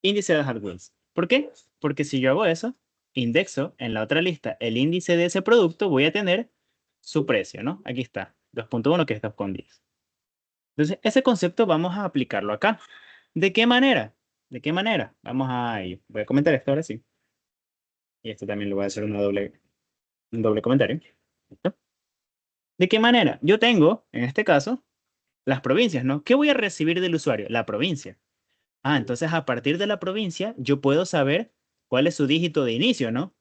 índice de Hot Wheels. ¿Por qué? Porque si yo hago eso, indexo en la otra lista el índice de ese producto, voy a tener su precio, ¿no? Aquí está, 2.1, que es 2.10. Entonces, ese concepto vamos a aplicarlo acá. ¿De qué manera? ¿De qué manera? Vamos a ello. Voy a comentar esto ahora sí. Y esto también lo voy a hacer un doble comentario. ¿Listo? ¿De qué manera? Yo tengo, en este caso, las provincias, ¿no? ¿Qué voy a recibir del usuario? La provincia. Ah, entonces a partir de la provincia yo puedo saber cuál es su dígito de inicio, ¿no?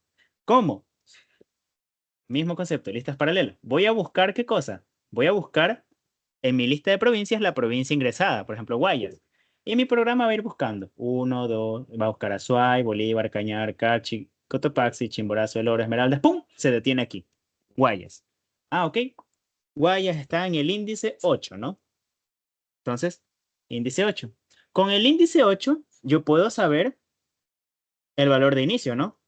¿Cómo? Mismo concepto, listas paralelas. Voy a buscar ¿qué cosa? Voy a buscar en mi lista de provincias la provincia ingresada, por ejemplo, Guayas. Y mi programa va a ir buscando. Uno, dos, va a buscar Azuay, Bolívar, Cañar, Cachi, Cotopaxi, Chimborazo, El Oro, Esmeraldas. ¡Pum! Se detiene aquí. Guayas. Ah, ok. Guayas está en el índice 8, ¿no? Entonces, índice 8. Con el índice 8, yo puedo saber el valor de inicio, ¿no?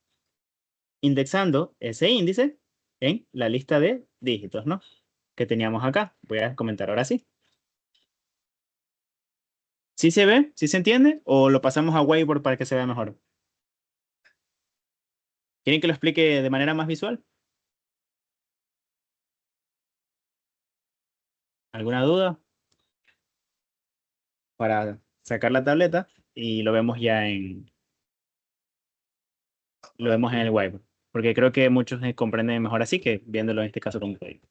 Indexando ese índice en la lista de dígitos, ¿no? Que teníamos acá. Voy a comentar ahora sí. ¿Sí se ve? ¿Sí se entiende? ¿O lo pasamos a Whiteboard para que se vea mejor? ¿Quieren que lo explique de manera más visual? ¿Alguna duda? Para sacar la tableta y lo vemos en el Whiteboard. Porque creo que muchos comprenden mejor así que viéndolo en este caso con código.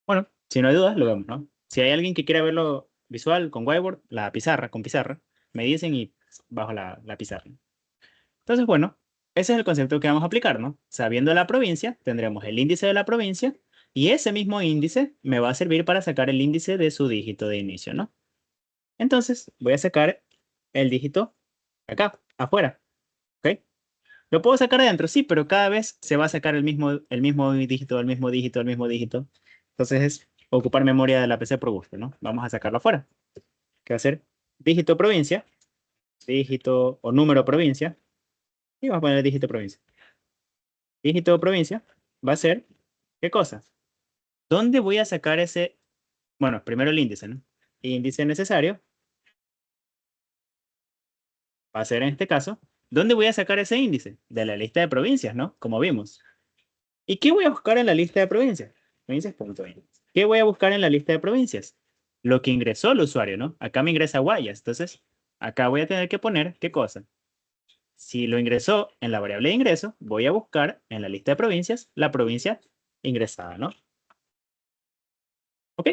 Bueno, si no hay dudas, lo vemos, ¿no? Si hay alguien que quiera verlo visual con whiteboard, la pizarra, con pizarra, me dicen y bajo la pizarra. Entonces, bueno, ese es el concepto que vamos a aplicar, ¿no? Sabiendo la provincia, tendremos el índice de la provincia y ese mismo índice me va a servir para sacar el índice de su dígito de inicio, ¿no? Entonces, voy a sacar el dígito acá, afuera, ¿ok? Lo puedo sacar adentro, sí, pero cada vez se va a sacar el mismo dígito, el mismo dígito, el mismo dígito. Entonces es ocupar memoria de la PC por gusto, ¿no? Vamos a sacarlo afuera. ¿Qué va a ser? Dígito provincia, dígito o número provincia, y vamos a poner dígito provincia. Dígito provincia va a ser, ¿qué cosa? ¿Dónde voy a sacar ese? Bueno, primero el índice, ¿no? Índice necesario va a ser en este caso, ¿dónde voy a sacar ese índice? De la lista de provincias, ¿no? Como vimos. ¿Y qué voy a buscar en la lista de provincias? Provincias.índice. ¿Qué voy a buscar en la lista de provincias? Lo que ingresó el usuario, ¿no? Acá me ingresa Guayas. Entonces, acá voy a tener que poner, ¿qué cosa? Si lo ingresó en la variable de ingreso, voy a buscar en la lista de provincias la provincia ingresada, ¿no? ¿Ok?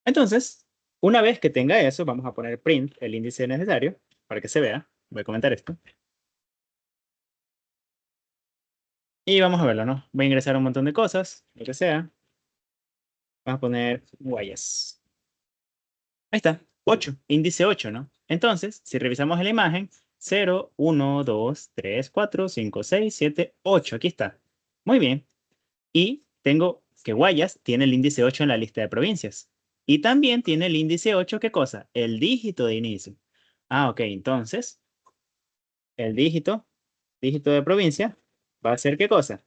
Entonces, una vez que tenga eso, vamos a poner print el índice necesario para que se vea. Voy a comentar esto. Y vamos a verlo, ¿no? Voy a ingresar un montón de cosas, lo que sea. Vamos a poner Guayas. Ahí está, 8, índice 8, ¿no? Entonces, si revisamos la imagen, 0, 1, 2, 3, 4, 5, 6, 7, 8. Aquí está. Muy bien. Y tengo que Guayas tiene el índice 8 en la lista de provincias. Y también tiene el índice 8, ¿qué cosa? El dígito de inicio. Ah, ok. Entonces, el dígito de provincia, va a ser ¿qué cosa?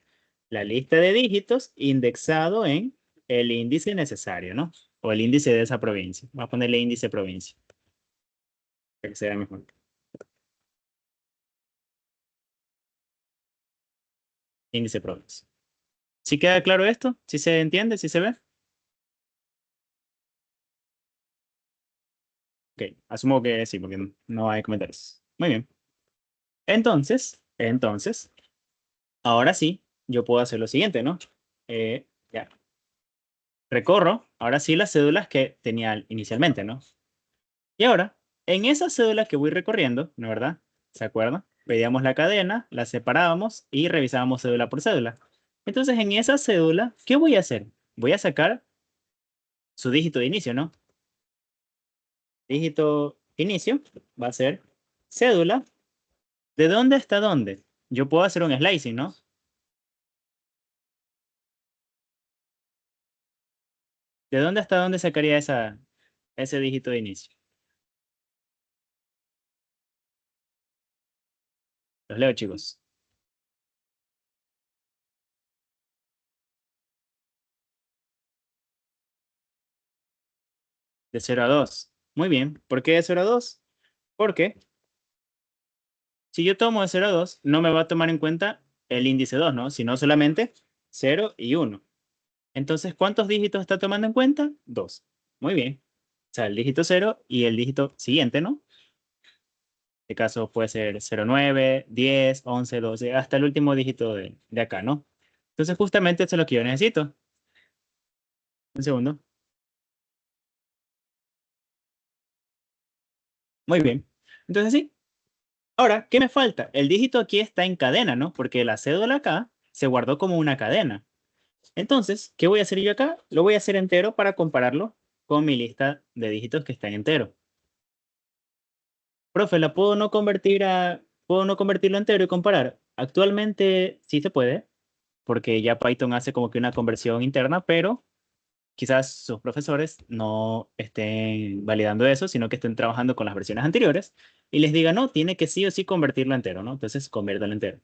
La lista de dígitos indexado en el índice necesario, ¿no? O el índice de esa provincia. Voy a ponerle índice provincia, para que sea mejor. Índice provincia. ¿Sí queda claro esto? ¿Sí se entiende? ¿Sí se ve? Ok, asumo que sí, porque no hay comentarios. Muy bien. Entonces, ahora sí, yo puedo hacer lo siguiente, ¿no? Ya. recorro, ahora sí, las cédulas que tenía inicialmente, ¿no? Y ahora, en esa cédula que voy recorriendo, ¿no verdad? ¿Se acuerdan? Pedíamos la cadena, la separábamos y revisábamos cédula por cédula. Entonces, en esa cédula, ¿qué voy a hacer? Voy a sacar su dígito de inicio, ¿no? Dígito inicio va a ser cédula. ¿De dónde hasta dónde? Yo puedo hacer un slicing, ¿no? ¿De dónde hasta dónde sacaría ese dígito de inicio? Los leo, chicos. De 0 a 2. Muy bien. ¿Por qué de 0 a 2? Porque si yo tomo de 0 a 2, no me va a tomar en cuenta el índice 2, ¿no? Sino solamente 0 y 1. Entonces, ¿cuántos dígitos está tomando en cuenta? 2. Muy bien. O sea, el dígito 0 y el dígito siguiente, ¿no? En este caso puede ser 0, 9, 10, 11, 12, hasta el último dígito de acá, ¿no? Entonces, justamente eso es lo que yo necesito. Un segundo. Muy bien. Entonces, sí. Ahora, ¿qué me falta? El dígito aquí está en cadena, ¿no? Porque la cédula acá se guardó como una cadena. Entonces, ¿qué voy a hacer yo acá? Lo voy a hacer entero para compararlo con mi lista de dígitos que está en entero. Profe, ¿la puedo no convertirlo entero y comparar? Actualmente sí se puede, porque ya Python hace como que una conversión interna, pero quizás sus profesores no estén validando eso, sino que estén trabajando con las versiones anteriores y les diga, no, tiene que sí o sí convertirlo entero, ¿no? Entonces, conviértelo entero.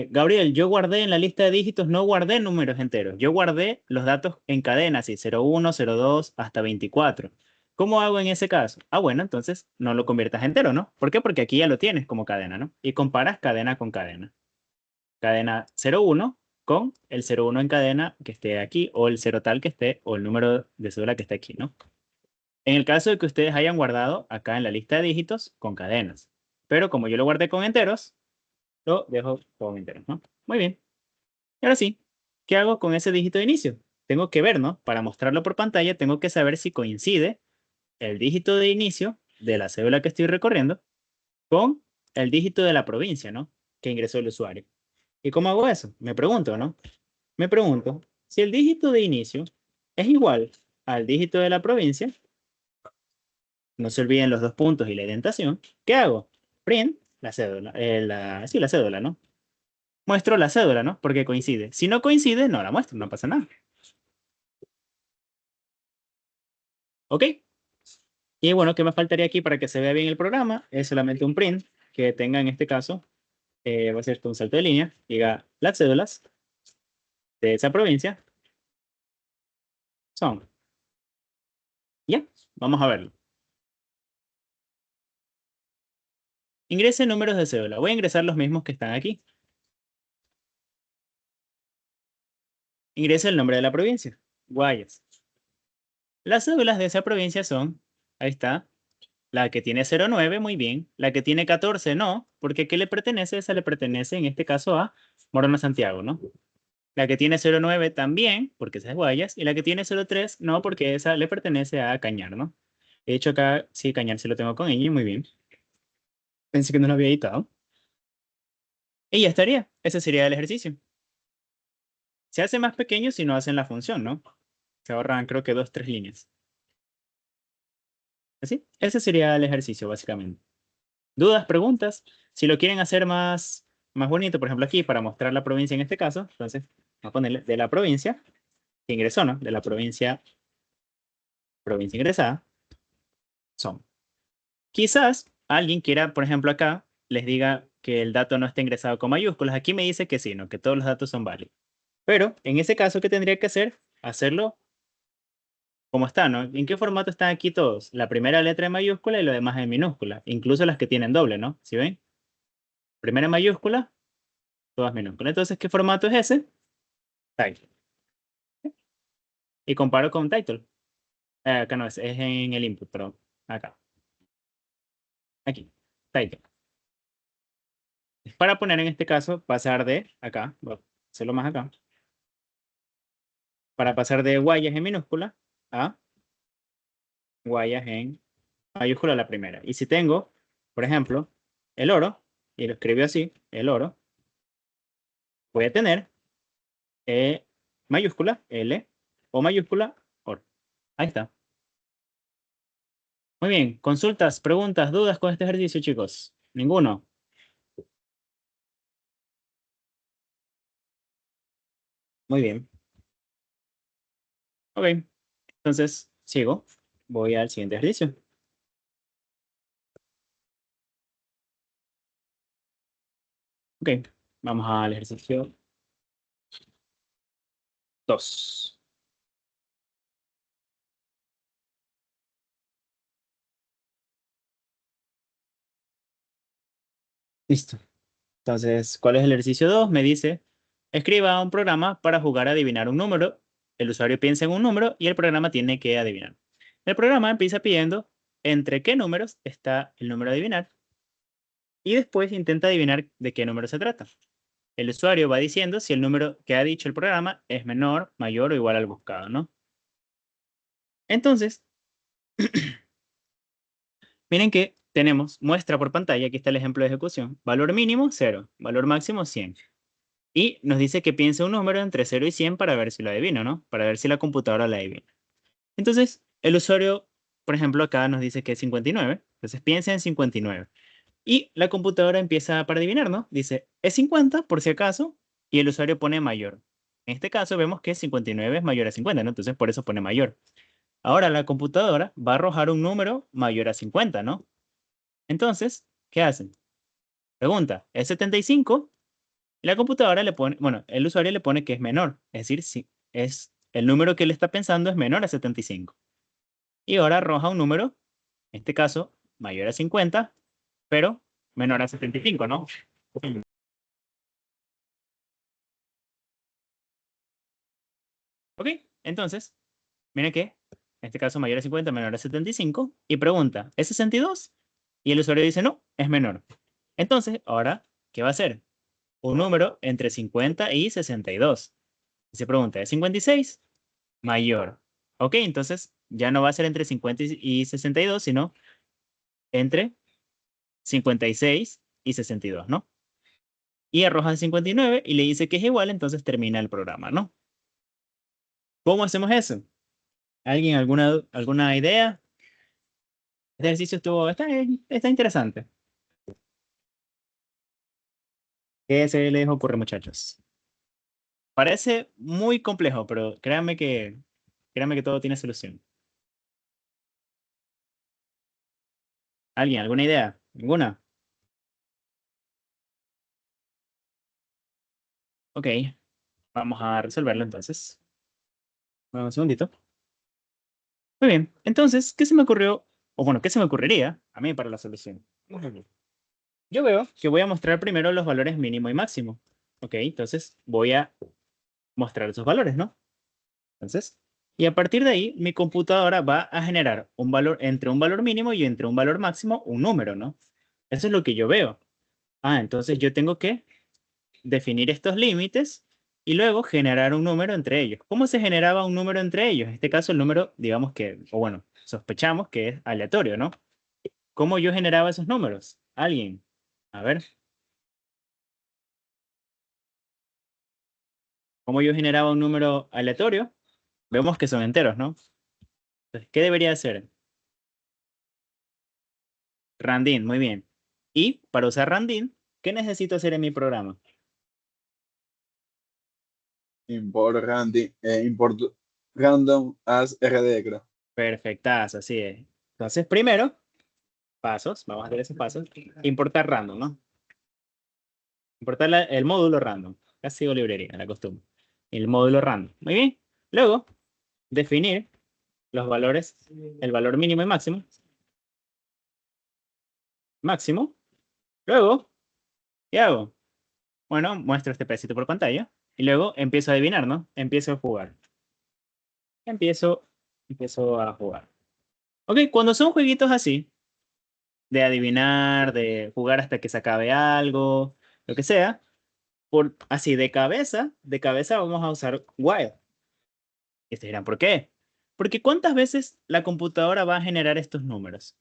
Gabriel, yo guardé en la lista de dígitos, no guardé números enteros, yo guardé los datos en cadena, así 01, 02 hasta 24. ¿Cómo hago en ese caso? Ah, bueno, entonces no lo conviertas entero, ¿no? ¿Por qué? Porque aquí ya lo tienes como cadena, ¿no? Y comparas cadena con cadena. Cadena 01 con el 01 en cadena que esté aquí, o el 0 tal que esté, o el número de cédula que esté aquí, ¿no? En el caso de que ustedes hayan guardado acá en la lista de dígitos con cadenas. Pero como yo lo guardé con enteros, lo dejo con enteros, ¿no? Muy bien. Y ahora sí, ¿qué hago con ese dígito de inicio? Tengo que ver, ¿no? Para mostrarlo por pantalla, tengo que saber si coincide el dígito de inicio de la cédula que estoy recorriendo con el dígito de la provincia, ¿no? Que ingresó el usuario. ¿Y cómo hago eso? Me pregunto, ¿no? Me pregunto, si el dígito de inicio es igual al dígito de la provincia, no se olviden los dos puntos y la indentación, ¿qué hago? Print la cédula, sí, la cédula, ¿no? Muestro la cédula, ¿no? Porque coincide. Si no coincide, no la muestro, no pasa nada. ¿Ok? Y bueno, ¿qué me faltaría aquí para que se vea bien el programa? Es solamente un print que tenga en este caso, va a ser un salto de línea, diga las cédulas de esa provincia son. Ya, vamos a verlo. Ingrese números de cédula. Voy a ingresar los mismos que están aquí. Ingrese el nombre de la provincia, Guayas. Las cédulas de esa provincia son, ahí está, la que tiene 09, muy bien. La que tiene 14, no, porque ¿qué le pertenece? Esa le pertenece en este caso a Morona Santiago, ¿no? La que tiene 09 también, porque esa es Guayas. Y la que tiene 03, no, porque esa le pertenece a Cañar, ¿no? De hecho, acá sí, Cañar sí lo tengo con ella, muy bien. Pensé que no lo había editado. Y ya estaría. Ese sería el ejercicio. Se hace más pequeño si no hacen la función, ¿no? Se ahorran, creo que 2, 3 líneas. Así, ese sería el ejercicio, básicamente. ¿Dudas, preguntas? Si lo quieren hacer más bonito, por ejemplo, aquí, para mostrar la provincia en este caso, entonces, vamos a ponerle de la provincia que ingresó, ¿no? De la provincia ingresada, son. Quizás alguien quiera, por ejemplo, acá, les diga que el dato no está ingresado con mayúsculas. Aquí me dice que sí, ¿no? Que todos los datos son válidos. Pero, en ese caso, ¿qué tendría que hacer? Hacerlo como está, ¿no? ¿En qué formato están aquí todos? La primera letra en mayúscula y lo demás en minúscula. Incluso las que tienen doble, ¿no? ¿Sí ven? Primera en mayúscula, todas minúsculas. Entonces, ¿qué formato es ese? Title. Y comparo con title. Acá no es en el input, pero acá. Aquí. Title. Para poner en este caso, pasar de acá, voy a hacerlo más acá. para pasar de guayas en minúscula a guayas en mayúscula la primera. Y si tengo, por ejemplo, el oro, y lo escribo así, el oro, voy a tener mayúscula, L, o mayúscula, oro. Ahí está. Muy bien. Consultas, preguntas, dudas con este ejercicio, chicos. ¿Ninguno? Muy bien. Ok. Entonces, sigo. Voy al siguiente ejercicio. Ok. Vamos al ejercicio 2. Listo. Entonces, ¿cuál es el ejercicio 2? Me dice, escriba un programa para jugar a adivinar un número. El usuario piensa en un número y el programa tiene que adivinar. El programa empieza pidiendo entre qué números está el número a adivinar y después intenta adivinar de qué número se trata. El usuario va diciendo si el número que ha dicho el programa es menor, mayor o igual al buscado, ¿no? Entonces, miren que tenemos muestra por pantalla, aquí está el ejemplo de ejecución, valor mínimo 0, valor máximo 100. Y nos dice que piense un número entre 0 y 100 para ver si lo adivina, ¿no? Para ver si la computadora la adivina. Entonces, el usuario, por ejemplo, acá nos dice que es 59. Entonces, piensa en 59. Y la computadora empieza para adivinar, ¿no? Dice, es 50 por si acaso, y el usuario pone mayor. En este caso vemos que 59 es mayor a 50, ¿no? Entonces, por eso pone mayor. Ahora la computadora va a arrojar un número mayor a 50, ¿no? Entonces, ¿qué hacen? Pregunta, ¿es 75? Y la computadora le pone, bueno, el usuario le pone que es menor, es decir, si es el número que él está pensando es menor a 75. Y ahora arroja un número, en este caso, mayor a 50, pero menor a 75, ¿no? Ok, entonces, mire que, en este caso, mayor a 50, menor a 75, y pregunta, ¿es 62? Y el usuario dice, no, es menor. Entonces, ahora, ¿qué va a hacer? Un número entre 50 y 62. Y se pregunta, ¿es 56? Mayor. Ok, entonces ya no va a ser entre 50 y 62, sino entre 56 y 62, ¿no? Y arroja 59 y le dice que es igual, entonces termina el programa, ¿no? ¿Cómo hacemos eso? ¿Alguien alguna idea? Este ejercicio está interesante. ¿Qué se les ocurre, muchachos? Parece muy complejo, pero créanme que todo tiene solución. ¿Alguien? ¿Alguna idea? ¿Ninguna? Ok, vamos a resolverlo entonces. Un segundito. Muy bien, entonces, ¿qué se me ocurrió? O bueno, ¿qué se me ocurriría a mí para la solución? Yo veo que voy a mostrar primero los valores mínimo y máximo. Ok, entonces voy a mostrar esos valores, ¿no? Entonces, y a partir de ahí, mi computadora va a generar un valor entre un valor mínimo y entre un valor máximo, un número, ¿no? Eso es lo que yo veo. Ah, entonces yo tengo que definir estos límites y luego generar un número entre ellos. ¿Cómo se generaba un número entre ellos? En este caso, el número, digamos que, o bueno, sospechamos que es aleatorio, ¿no? ¿Cómo yo generaba esos números? ¿Alguien? A ver, ¿cómo yo generaba un número aleatorio? Vemos que son enteros, ¿no? Entonces, ¿qué debería hacer? Randin, muy bien. Y para usar Randin, ¿qué necesito hacer en mi programa? Import random as RD, creo. Perfectas, así es. Entonces, primero, pasos, vamos a hacer esos pasos. Importar random, ¿no? Importar el módulo random. Casi digo librería, la costumbre. El módulo random. Muy bien. Luego, definir los valores, el valor mínimo y máximo. Máximo. Luego, ¿qué hago? Bueno, muestro este pedacito por pantalla. Y luego empiezo a adivinar, ¿no? Empiezo a jugar. Empiezo, empiezo a jugar. Ok, cuando son jueguitos así, de adivinar, de jugar hasta que se acabe algo, lo que sea, así de cabeza vamos a usar while. Y ustedes dirán, ¿por qué? Porque ¿cuántas veces la computadora va a generar estos números?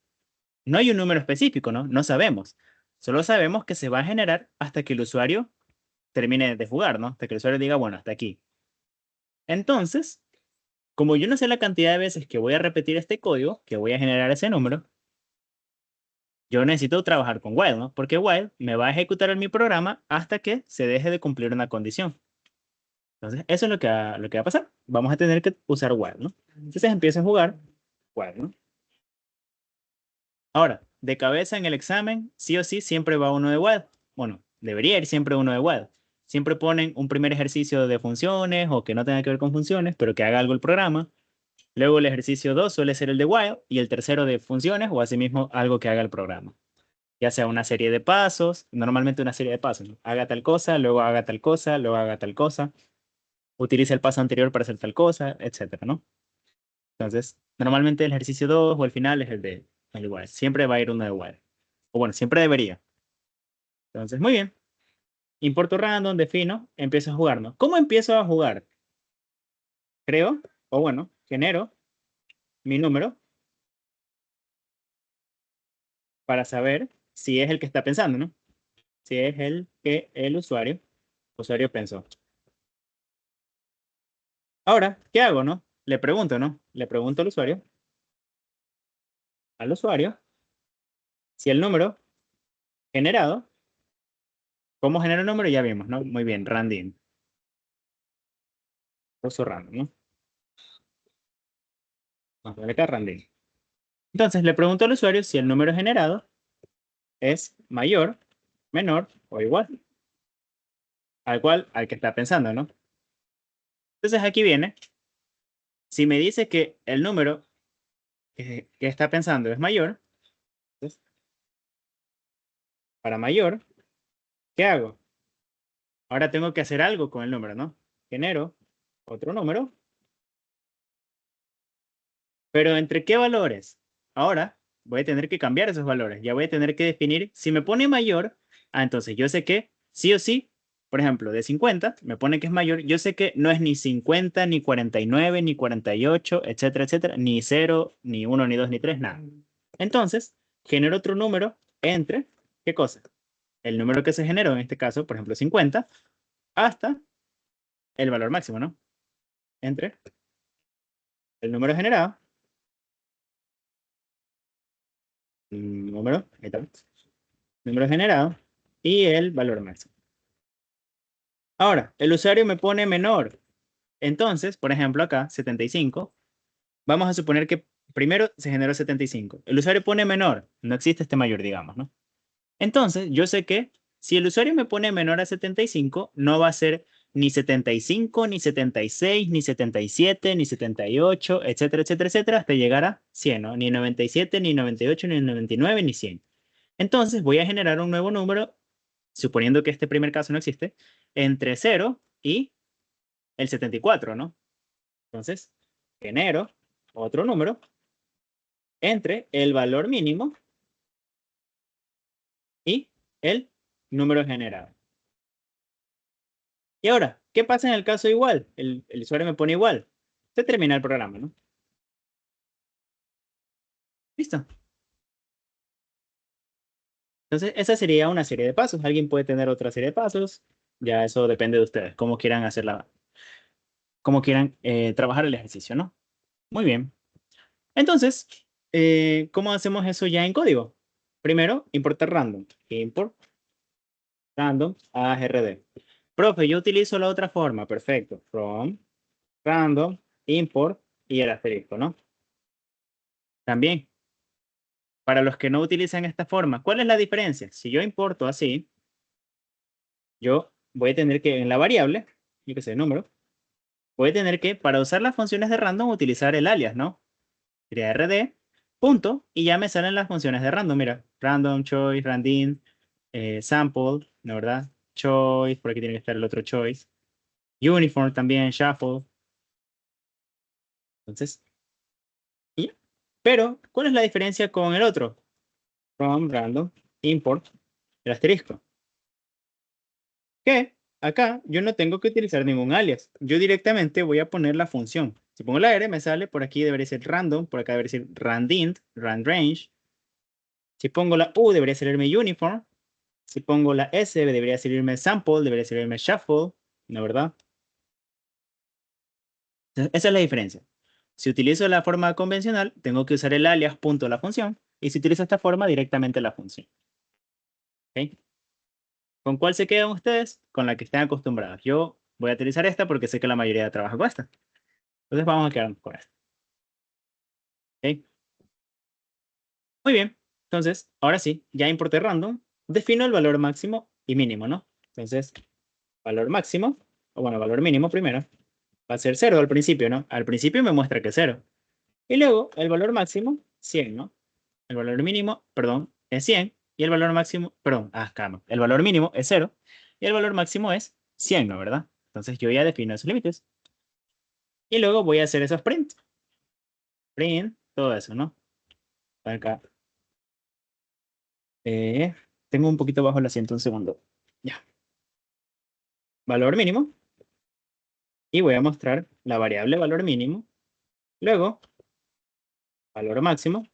No hay un número específico, ¿no? No sabemos. Solo sabemos que se va a generar hasta que el usuario termine de jugar, ¿no? Hasta que el usuario diga, bueno, hasta aquí. Entonces, como yo no sé la cantidad de veces que voy a repetir este código, que voy a generar ese número, yo necesito trabajar con while, ¿no? Porque while me va a ejecutar en mi programa hasta que se deje de cumplir una condición. Entonces, eso es lo que va a pasar. Vamos a tener que usar while, ¿no? Entonces empiezo a jugar while, ¿no? Ahora, de cabeza en el examen, sí o sí, siempre va uno de while. Bueno, debería ir siempre uno de while. Siempre ponen un primer ejercicio de funciones o que no tenga que ver con funciones, pero que haga algo el programa. Luego el ejercicio 2 suele ser el de while y el tercero de funciones o asimismo algo que haga el programa. Ya sea una serie de pasos, normalmente una serie de pasos, ¿no? Haga tal cosa, luego haga tal cosa, luego haga tal cosa. Utilice el paso anterior para hacer tal cosa, etcétera, ¿no? Entonces, normalmente el ejercicio 2 o el final es el while. Siempre va a ir uno de while. O bueno, siempre debería. Entonces, muy bien. Importo random, defino, empiezo a jugar, ¿no? ¿Cómo empiezo a jugar? Creo, o bueno, genero mi número para saber si es el que está pensando, ¿no? Si es el que el usuario pensó. Ahora, ¿qué hago, no? Le pregunto, ¿no? Le pregunto al usuario, si el número generado, ¿cómo genera el número? Ya vimos, ¿no? Muy bien, random. Uso random, ¿no? Vamos a ver acá, random. Entonces, le pregunto al usuario si el número generado es mayor, menor o igual al que está pensando, ¿no? Entonces, aquí viene, si me dice que el número que está pensando es mayor, entonces, para mayor, ¿qué hago? Ahora tengo que hacer algo con el número, ¿no? Genero otro número, pero ¿entre qué valores? Ahora voy a tener que cambiar esos valores. Ya voy a tener que definir, si me pone mayor, entonces yo sé que sí o sí, por ejemplo, de 50, me pone que es mayor, yo sé que no es ni 50, ni 49, ni 48, etcétera, etcétera, ni 0, ni 1, ni 2, ni 3, nada. Entonces, genero otro número entre, ¿qué cosa? El número que se generó, en este caso, por ejemplo, 50, hasta el valor máximo, ¿no? Entre el número generado, número, ahí está, número generado y el valor máximo. Ahora, el usuario me pone menor. Entonces, por ejemplo, acá, 75, vamos a suponer que primero se generó 75. El usuario pone menor, no existe este mayor, digamos, ¿no? Entonces, yo sé que si el usuario me pone menor a 75, no va a ser ni 75, ni 76, ni 77, ni 78, etcétera, etcétera, etcétera, hasta llegar a 100, ¿no? Ni 97, ni 98, ni 99, ni 100. Entonces, voy a generar un nuevo número, suponiendo que este primer caso no existe, entre 0 y el 74, ¿no? Entonces, genero otro número entre el valor mínimo y el número generado. Y ahora, ¿qué pasa en el caso igual? El usuario me pone igual. Se termina el programa, ¿no? Listo. Entonces, esa sería una serie de pasos. Alguien puede tener otra serie de pasos. Ya eso depende de ustedes, cómo quieran hacerla, cómo quieran trabajar el ejercicio, ¿no? Muy bien. Entonces, ¿cómo hacemos eso ya en código? Primero, importar random. Import random ARD. Profe, yo utilizo la otra forma. Perfecto. From random import y el asterisco, ¿no? También, para los que no utilizan esta forma, ¿cuál es la diferencia? Si yo importo así, yo voy a tener que en la variable, yo que sé, número, voy a tener que, para usar las funciones de random, utilizar el alias, ¿no? Sería rd, punto, y ya me salen las funciones de random. Mira, random, choice, random, sample, ¿no verdad? Choice, por aquí tiene que estar el otro choice. Uniform también, shuffle. Entonces, ¿y? Pero, ¿cuál es la diferencia con el otro? From, random, import, el asterisco. Que acá yo no tengo que utilizar ningún alias. Yo directamente voy a poner la función. Si pongo la R, me sale por aquí debería ser random, por acá debería ser randint, randrange. Si pongo la U, debería salirme uniform. Si pongo la S, debería salirme sample, debería salirme shuffle, ¿no verdad? Esa es la diferencia. Si utilizo la forma convencional, tengo que usar el alias punto la función. Y si utilizo esta forma, directamente la función. ¿Ok? ¿Con cuál se quedan ustedes? Con la que estén acostumbrados. Yo voy a utilizar esta porque sé que la mayoría trabaja con esta. Entonces vamos a quedarnos con esta. ¿Ok? Muy bien. Entonces, ahora sí, ya importé random. Defino el valor máximo y mínimo, ¿no? Entonces, valor máximo, o bueno, valor mínimo primero, va a ser 0 al principio, ¿no? Al principio me muestra que es 0. Y luego el valor máximo, 100, ¿no? El valor mínimo, perdón, es 100. Y el valor máximo, perdón, calma. El valor mínimo es 0. Y el valor máximo es 100, ¿no? ¿Verdad? Entonces yo ya defino esos límites. Y luego voy a hacer esos print. Print, todo eso, ¿no? Acá. Tengo un poquito bajo el asiento, un segundo. Ya. Valor mínimo. Y voy a mostrar la variable valor mínimo. Luego, valor máximo.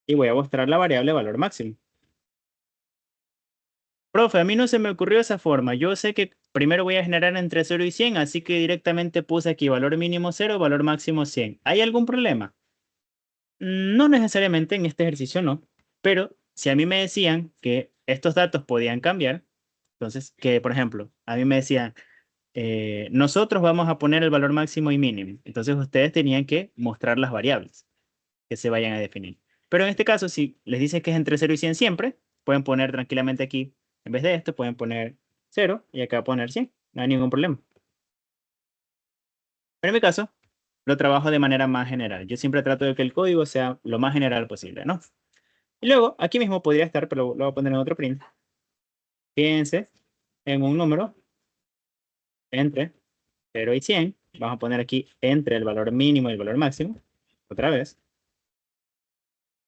Y voy a mostrar la variable valor máximo. Profe, a mí no se me ocurrió esa forma. Yo sé que primero voy a generar entre 0 y 100, así que directamente puse aquí valor mínimo 0, valor máximo 100. ¿Hay algún problema? No necesariamente en este ejercicio, no. Pero si a mí me decían que estos datos podían cambiar, entonces, que por ejemplo, a mí me decían, nosotros vamos a poner el valor máximo y mínimo. Entonces ustedes tenían que mostrar las variables que se vayan a definir. Pero en este caso, si les dicen que es entre 0 y 100 siempre, pueden poner tranquilamente aquí, en vez de esto, pueden poner 0 y acá poner 100. No hay ningún problema. Pero en mi caso, lo trabajo de manera más general. Yo siempre trato de que el código sea lo más general posible, ¿no? Y luego, aquí mismo podría estar, pero lo voy a poner en otro print. Fíjense en un número entre 0 y 100. Vamos a poner aquí entre el valor mínimo y el valor máximo. Otra vez.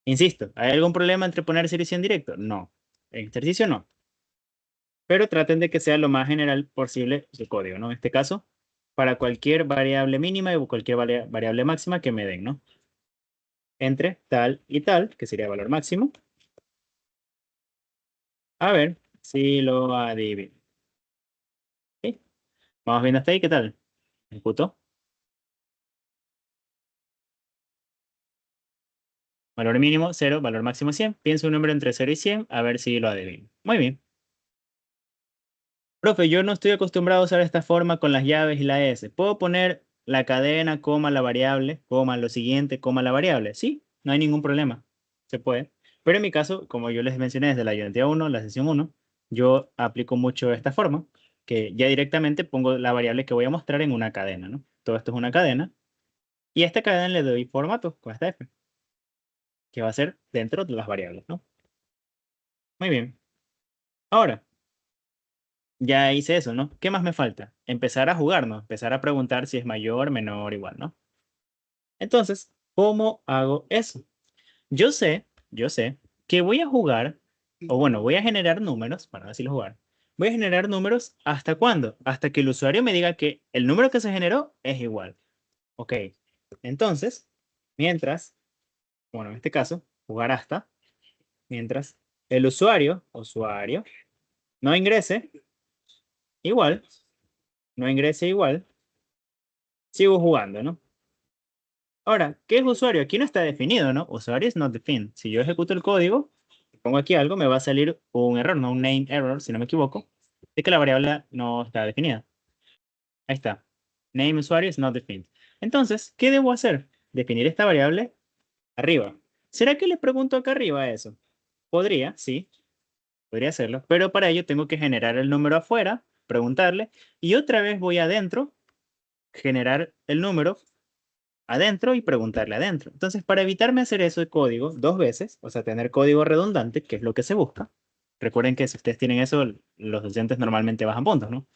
Insisto, ¿hay algún problema entre poner 0 y 100 directo? No. En este ejercicio no. Pero traten de que sea lo más general posible su código, ¿no? En este caso, para cualquier variable mínima y cualquier variable máxima que me den, ¿no? Entre tal y tal, que sería valor máximo. A ver si lo adivino. ¿Ok? Vamos viendo hasta ahí, ¿qué tal? Ejecuto. Valor mínimo 0, valor máximo 100. Pienso un número entre 0 y 100, a ver si lo adivino. Muy bien. Profe, yo no estoy acostumbrado a usar esta forma con las llaves y la S. ¿Puedo poner la cadena, coma, la variable, coma, lo siguiente, coma, la variable? Sí, no hay ningún problema. Se puede. Pero en mi caso, como yo les mencioné desde la ayudantía 1, la sesión 1, yo aplico mucho esta forma, que ya directamente pongo la variable que voy a mostrar en una cadena, ¿no? Todo esto es una cadena. Y a esta cadena le doy formato con esta F, que va a ser dentro de las variables, ¿no? Muy bien. Ahora, ya hice eso, ¿no? ¿Qué más me falta? Empezar a jugar, ¿no? Empezar a preguntar si es mayor, menor, igual, ¿no? Entonces, ¿cómo hago eso? Yo sé que voy a jugar, o bueno, voy a generar números, para decirlo jugar. Voy a generar números ¿hasta cuándo? Hasta que el usuario me diga que el número que se generó es igual. Ok. Entonces, mientras, bueno, en este caso, jugar hasta, mientras el usuario, no ingrese igual, no ingrese igual, sigo jugando, ¿no? Ahora, ¿qué es usuario? Aquí no está definido, ¿no? Usuario is not defined. Si yo ejecuto el código, pongo aquí algo, me va a salir un error, no un name error, si no me equivoco, de que la variable no está definida. Ahí está. Name usuario is not defined. Entonces, ¿qué debo hacer? Definir esta variable arriba. ¿Será que le pregunto acá arriba eso? Podría, sí, podría hacerlo, pero para ello tengo que generar el número afuera, preguntarle, y otra vez voy adentro, generar el número adentro y preguntarle adentro. Entonces, para evitarme hacer eso de código dos veces, o sea, tener código redundante, que es lo que se busca, recuerden que si ustedes tienen eso, los docentes normalmente bajan puntos, ¿no?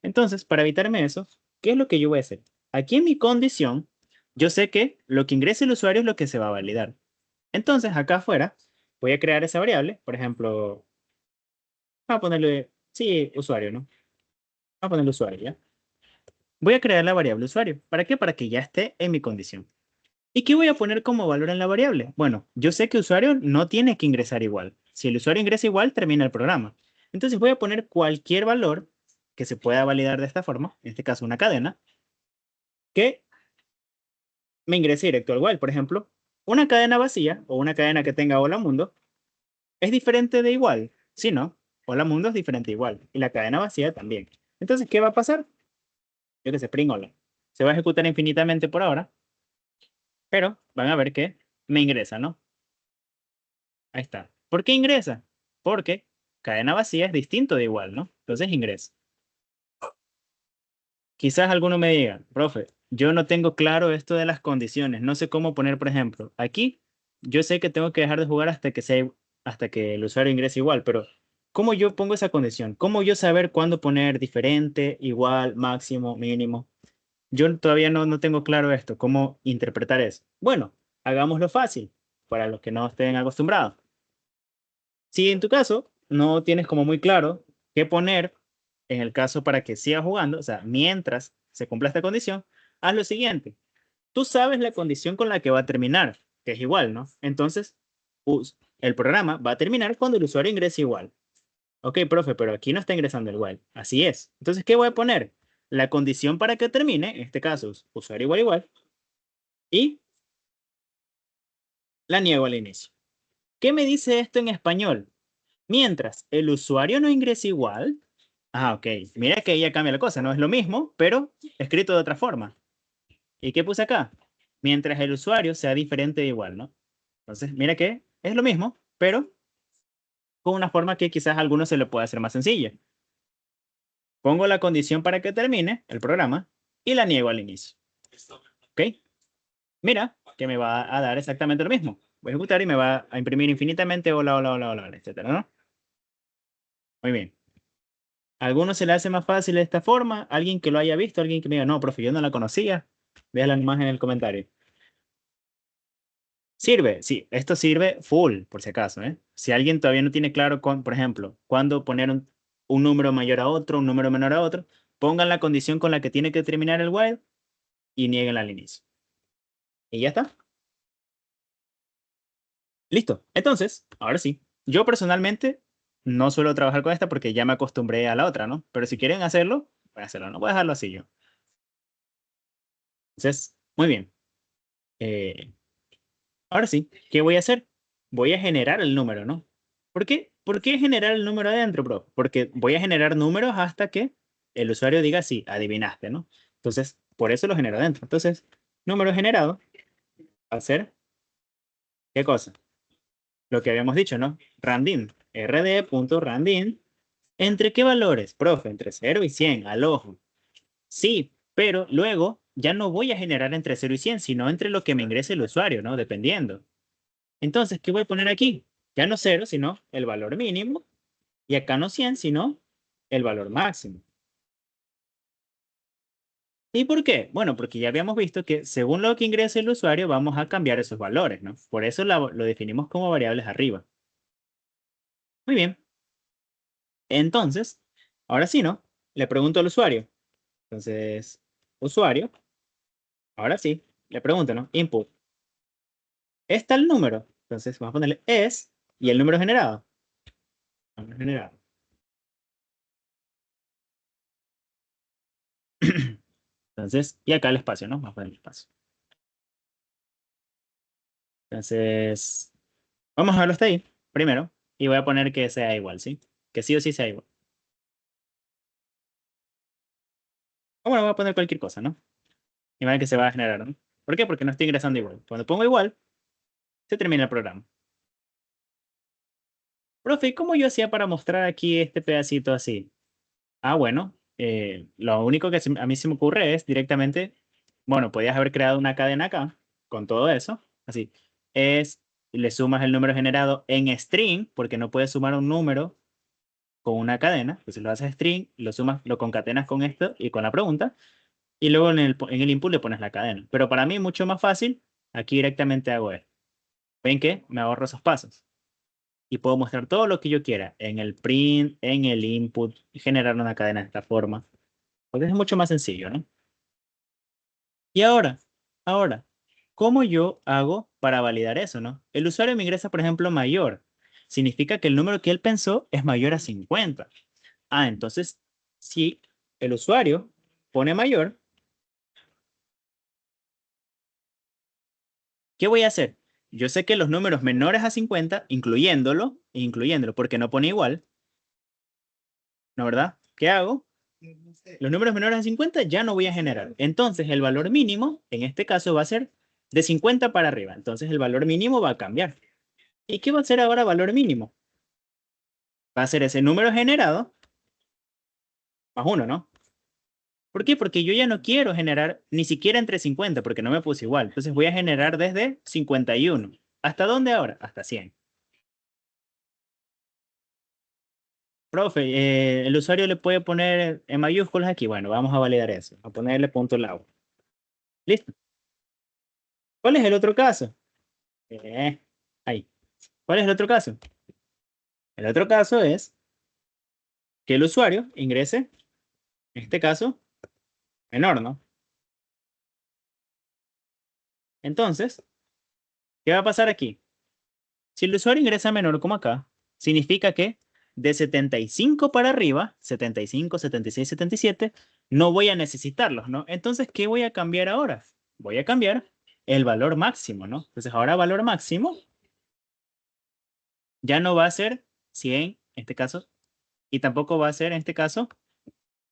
Entonces, para evitarme eso, ¿qué es lo que yo voy a hacer? Aquí en mi condición, yo sé que lo que ingrese el usuario es lo que se va a validar. Entonces, acá afuera, voy a crear esa variable, por ejemplo, vamos a ponerle, sí, usuario, ¿no? Vamos a ponerle usuario, ¿ya? voy a crear la variable usuario. ¿Para qué? Para que ya esté en mi condición. ¿Y qué voy a poner como valor en la variable? Bueno, yo sé que usuario no tiene que ingresar igual. Si el usuario ingresa igual, termina el programa. Entonces voy a poner cualquier valor que se pueda validar de esta forma, en este caso una cadena, que me ingrese directo al while. Por ejemplo, una cadena vacía o una cadena que tenga hola mundo es diferente de igual. Si no, hola mundo es diferente de igual. Y la cadena vacía también. Entonces, ¿qué va a pasar? Yo que sé, Spring hola. Se va a ejecutar infinitamente por ahora, pero van a ver que me ingresa, ¿no? Ahí está. ¿Por qué ingresa? Porque cadena vacía es distinto de igual, ¿no? Entonces ingresa. Quizás alguno me diga, profe, yo no tengo claro esto de las condiciones. No sé cómo poner, por ejemplo, aquí yo sé que tengo que dejar de jugar hasta que el usuario ingrese igual, pero ¿cómo yo pongo esa condición? ¿Cómo yo saber cuándo poner diferente, igual, máximo, mínimo? Yo todavía no tengo claro esto. ¿Cómo interpretar eso? Bueno, hagámoslo fácil para los que no estén acostumbrados. Si en tu caso no tienes como muy claro qué poner en el caso para que siga jugando, o sea, mientras se cumpla esta condición, haz lo siguiente. Tú sabes la condición con la que va a terminar, que es igual, ¿no? Entonces, el programa va a terminar cuando el usuario ingrese igual. Ok, profe, pero aquí no está ingresando igual. Así es. Entonces, ¿qué voy a poner? La condición para que termine, en este caso, usuario igual igual, y la niego al inicio. ¿Qué me dice esto en español? Mientras el usuario no ingrese igual. Ah, ok. Mira que ahí ya cambia la cosa. No es lo mismo, pero escrito de otra forma. ¿Y qué puse acá? Mientras el usuario sea diferente de igual, ¿no? Entonces, mira que es lo mismo, pero con una forma que quizás a algunos se le pueda hacer más sencilla. Pongo la condición para que termine el programa y la niego al inicio. ¿Ok? Mira que me va a dar exactamente lo mismo. Voy a ejecutar y me va a imprimir infinitamente hola, hola, hola, hola, etcétera, ¿no? Muy bien. ¿A alguno se le hace más fácil de esta forma? ¿Alguien que lo haya visto? ¿Alguien que me diga, no, profe, yo no la conocía? Déjala nomás en el comentario. ¿Sirve? Sí, esto sirve full, por si acaso, ¿eh? Si alguien todavía no tiene claro, por ejemplo, cuándo poner un número mayor a otro, un número menor a otro, pongan la condición con la que tiene que terminar el while y nieguenla al inicio. Y ya está. Listo. Entonces, ahora sí. Yo personalmente no suelo trabajar con esta porque ya me acostumbré a la otra, ¿no? Pero si quieren hacerlo, voy a hacerlo, no voy a dejarlo así yo. Entonces, muy bien. Eh, Ahora sí, ¿qué voy a hacer? Voy a generar el número, ¿no? ¿Por qué? ¿Por qué generar el número adentro, bro? Porque voy a generar números hasta que el usuario diga sí, adivinaste, ¿no? Entonces, por eso lo genero adentro. Entonces, número generado va a ser, ¿qué cosa? Lo que habíamos dicho, ¿no? Randin, rd.randin. ¿Entre qué valores? Profe, entre 0 y 100, al ojo. Sí, pero luego ya no voy a generar entre 0 y 100, sino entre lo que me ingrese el usuario, ¿no? Dependiendo. Entonces, ¿qué voy a poner aquí? Ya no 0, sino el valor mínimo. Y acá no 100, sino el valor máximo. ¿Y por qué? Bueno, porque ya habíamos visto que según lo que ingrese el usuario, vamos a cambiar esos valores, ¿no? Por eso lo definimos como variables arriba. Muy bien. Entonces, ahora sí, ¿no? Le pregunto al usuario. Entonces, usuario, ahora sí, le pregunto, ¿no? Input. ¿Está el número? Entonces, vamos a ponerle es y el número generado. Número generado. Entonces, y acá el espacio, ¿no? Vamos a poner el espacio. Entonces, vamos a verlo hasta ahí, primero. Y voy a poner que sea igual, ¿sí? Que sí o sí sea igual. O bueno, voy a poner cualquier cosa, ¿no? Y van a ver que se va a generar, ¿no? ¿Por qué? Porque no estoy ingresando igual. Cuando pongo igual, se termina el programa. Profe, ¿y cómo yo hacía para mostrar aquí este pedacito así? Ah, bueno, lo único que a mí se me ocurre es directamente, bueno, podías haber creado una cadena acá con todo eso, así. Le sumas el número generado en string, porque no puedes sumar un número con una cadena, pues si lo haces string, lo sumas, lo concatenas con esto y con la pregunta, y luego en el input le pones la cadena. Pero para mí mucho más fácil, aquí directamente hago esto. ¿Ven que? Me ahorro esos pasos. Y puedo mostrar todo lo que yo quiera en el print, en el input, y generar una cadena de esta forma. Porque es mucho más sencillo, ¿no? Y ahora, ¿cómo yo hago para validar eso, no? El usuario me ingresa, por ejemplo, mayor. Significa que el número que él pensó es mayor a 50. Ah, entonces, si el usuario pone mayor, ¿qué voy a hacer? Yo sé que los números menores a 50, incluyéndolo, porque no pone igual, ¿no verdad? ¿Qué hago? Los números menores a 50 ya no voy a generar. Entonces, el valor mínimo, en este caso, va a ser de 50 para arriba. Entonces, el valor mínimo va a cambiar. ¿Y qué va a ser ahora valor mínimo? Va a ser ese número generado más uno, ¿no? ¿Por qué? Porque yo ya no quiero generar ni siquiera entre 50, porque no me puse igual. Entonces voy a generar desde 51. ¿Hasta dónde ahora? Hasta 100. Profe, el usuario le puede poner en mayúsculas aquí. Bueno, vamos a validar eso. A ponerle punto al lado. ¿Listo? ¿Cuál es el otro caso? Ahí. ¿Cuál es el otro caso? El otro caso es que el usuario ingrese, en este caso, menor, ¿no? Entonces, ¿qué va a pasar aquí? Si el usuario ingresa menor como acá, significa que de 75 para arriba, 75, 76, 77, no voy a necesitarlos, ¿no? Entonces, ¿qué voy a cambiar ahora? Voy a cambiar el valor máximo, ¿no? Entonces, ahora valor máximo ya no va a ser 100, en este caso, y tampoco va a ser, en este caso,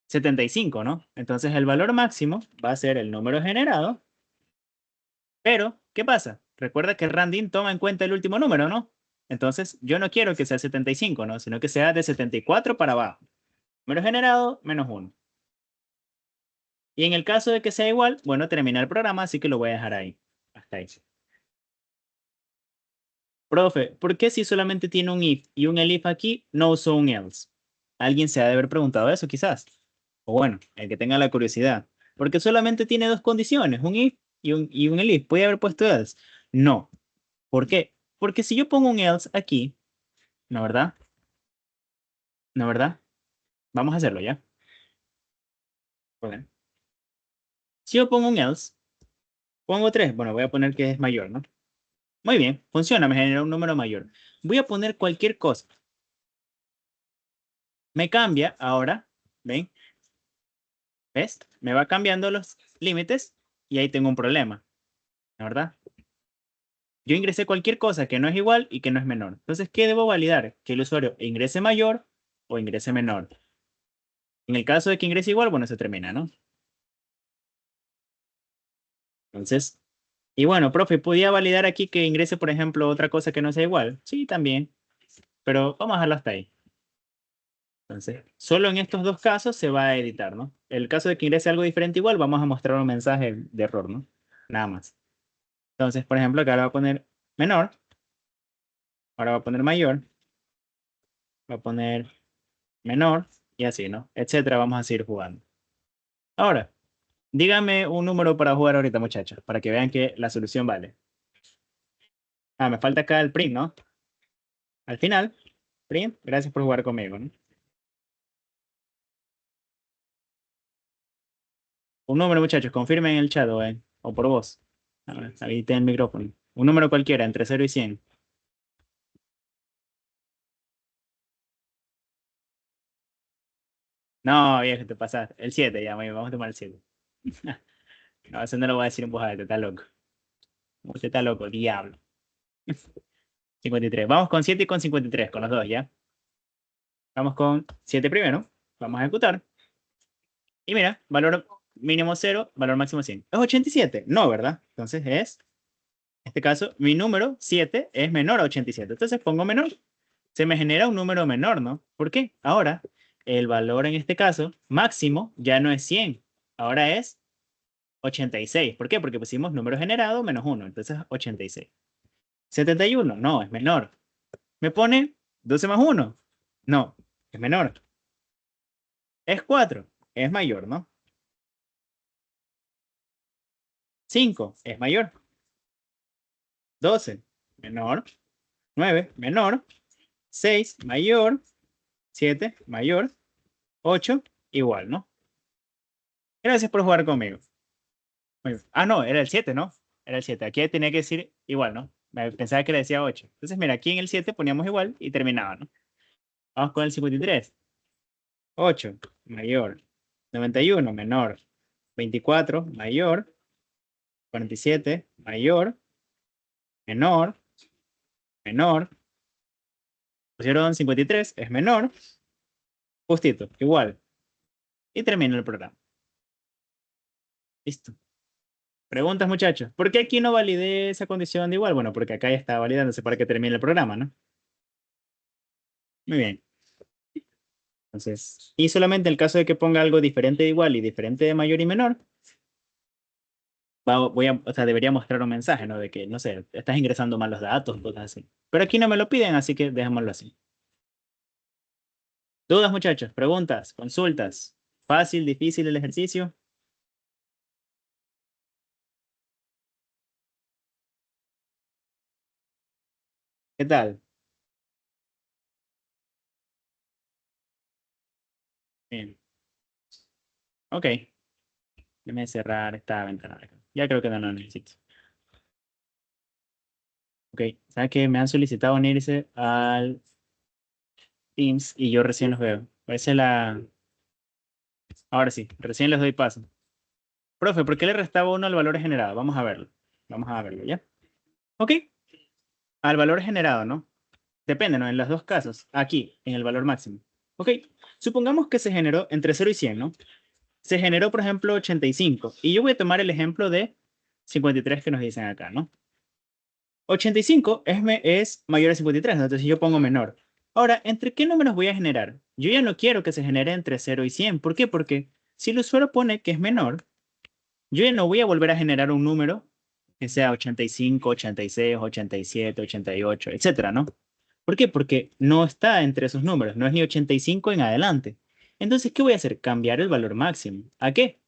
75, ¿no? Entonces, el valor máximo va a ser el número generado, pero, ¿qué pasa? Recuerda que Randin toma en cuenta el último número, ¿no? Entonces, yo no quiero que sea 75, ¿no? Sino que sea de 74 para abajo. Número generado, menos 1. Y en el caso de que sea igual, bueno, termina el programa, así que lo voy a dejar ahí. Hasta ahí. Profe, ¿por qué si solamente tiene un if y un elif aquí, no usó un else? Alguien se ha de haber preguntado eso, quizás. O bueno, el que tenga la curiosidad. Porque solamente tiene dos condiciones, un if y un elif. ¿Puede haber puesto else? No. ¿Por qué? Porque si yo pongo un else aquí, ¿no verdad? ¿No verdad? Vamos a hacerlo ya. Ok. Si yo pongo un else, pongo 3. Bueno, voy a poner que es mayor, ¿no? Muy bien, funciona, me genera un número mayor. Voy a poner cualquier cosa. Me cambia ahora, ¿ven? ¿Ves? Me va cambiando los límites y ahí tengo un problema, ¿no verdad? Yo ingresé cualquier cosa que no es igual y que no es menor. Entonces, ¿qué debo validar? Que el usuario ingrese mayor o ingrese menor. En el caso de que ingrese igual, bueno, se termina, ¿no? Entonces, y bueno, profe, ¿podía validar aquí que ingrese, por ejemplo, otra cosa que no sea igual? Sí, también, pero vamos a dejarlo hasta ahí. Entonces, solo en estos dos casos se va a editar, ¿no? El caso de que ingrese algo diferente igual, vamos a mostrar un mensaje de error, ¿no? Nada más. Entonces, por ejemplo, acá le voy a poner menor, ahora voy a poner mayor, voy a poner menor y así, ¿no? Etcétera, vamos a seguir jugando. Ahora, dígame un número para jugar ahorita, muchachos, para que vean que la solución vale. Ah, me falta acá el print, ¿no? Al final, print, gracias por jugar conmigo, ¿no? Un número, muchachos, confirmen en el chat o por voz. Ahora, habiliten el micrófono. Un número cualquiera, entre 0 y 100. No, viejo, te pasas. El 7, ya, vamos a tomar el 7. No, eso no lo voy a decir en voz alta, está loco. Usted está loco, diablo. 53. Vamos con 7 y con 53, con los dos, ¿ya? Vamos con 7 primero. Vamos a ejecutar. Y mira, valor mínimo 0, valor máximo 100. ¿Es 87? No, ¿verdad? Entonces es, en este caso, mi número 7 es menor a 87. Entonces pongo menor. Se me genera un número menor, ¿no? ¿Por qué? Ahora, el valor en este caso, máximo, ya no es 100. Ahora es 86. ¿Por qué? Porque pusimos número generado menos 1. Entonces, 86. 71. No, es menor. Me pone 12 más 1. No, es menor. Es 4. Es mayor, ¿no? 5. Es mayor. 12. Menor. 9. Menor. 6. Mayor. 7. Mayor. 8. Igual, ¿no? Gracias por jugar conmigo. Ah, no, era el 7, ¿no? Era el 7. Aquí tenía que decir igual, ¿no? Pensaba que le decía 8. Entonces, mira, aquí en el 7 poníamos igual y terminaba, ¿no? Vamos con el 53. 8, mayor. 91, menor. 24, mayor. 47, mayor. Menor. Menor. Pusieron 53, es menor. Justito, igual. Y termina el programa. Listo. Preguntas, muchachos. ¿Por qué aquí no validé esa condición de igual? Bueno, porque acá ya está validándose para que termine el programa, ¿no? Muy bien. Entonces, y solamente en el caso de que ponga algo diferente de igual y diferente de mayor y menor, o sea, debería mostrar un mensaje, ¿no? De que, no sé, estás ingresando mal los datos, cosas así. Pero aquí no me lo piden, así que dejémoslo así. ¿Dudas, muchachos? ¿Preguntas? ¿Consultas? ¿Fácil, difícil el ejercicio? ¿Qué tal? Bien. Ok. Déjame cerrar esta ventana de acá. Ya creo que no lo necesito. Ok. ¿Sabes qué? Me han solicitado unirse al Teams y yo recién los veo. Parece la... Ahora sí, recién les doy paso. Profe, ¿por qué le restaba uno al valor generado? Vamos a verlo. Vamos a verlo, ¿ya? Ok. Al valor generado, ¿no? Depende, ¿no? En los dos casos. Aquí, en el valor máximo. Ok. Supongamos que se generó entre 0 y 100, ¿no? Se generó, por ejemplo, 85. Y yo voy a tomar el ejemplo de 53 que nos dicen acá, ¿no? 85 es mayor a 53, ¿no? Entonces yo pongo menor. Ahora, ¿entre qué números voy a generar? Yo ya no quiero que se genere entre 0 y 100. ¿Por qué? Porque si el usuario pone que es menor, yo ya no voy a volver a generar un número que sea 85, 86, 87, 88, etcétera, ¿no? ¿Por qué? Porque no está entre esos números, no es ni 85 en adelante. Entonces, ¿qué voy a hacer? Cambiar el valor máximo. ¿A qué?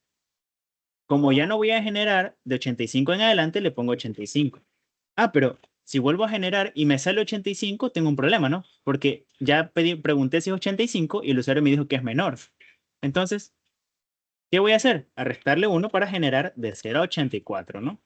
Como ya no voy a generar de 85 en adelante, le pongo 85. Ah, pero si vuelvo a generar y me sale 85, tengo un problema, ¿no? Porque ya pregunté si es 85 y el usuario me dijo que es menor. Entonces, ¿qué voy a hacer? A restarle 1 para generar de 0 a 84, ¿no?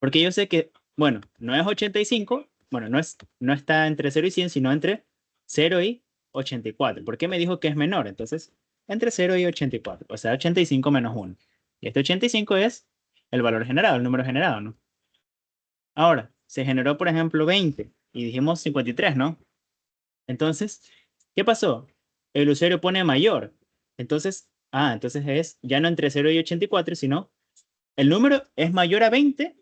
Porque yo sé que, bueno, no es 85, bueno, no está entre 0 y 100, sino entre 0 y 84. ¿Por qué me dijo que es menor? Entonces, entre 0 y 84, o sea, 85 menos 1. Y este 85 es el valor generado, el número generado, ¿no? Ahora, se generó, por ejemplo, 20 y dijimos 53, ¿no? Entonces, ¿qué pasó? El usuario pone mayor. Entonces es ya no entre 0 y 84, sino el número es mayor a 20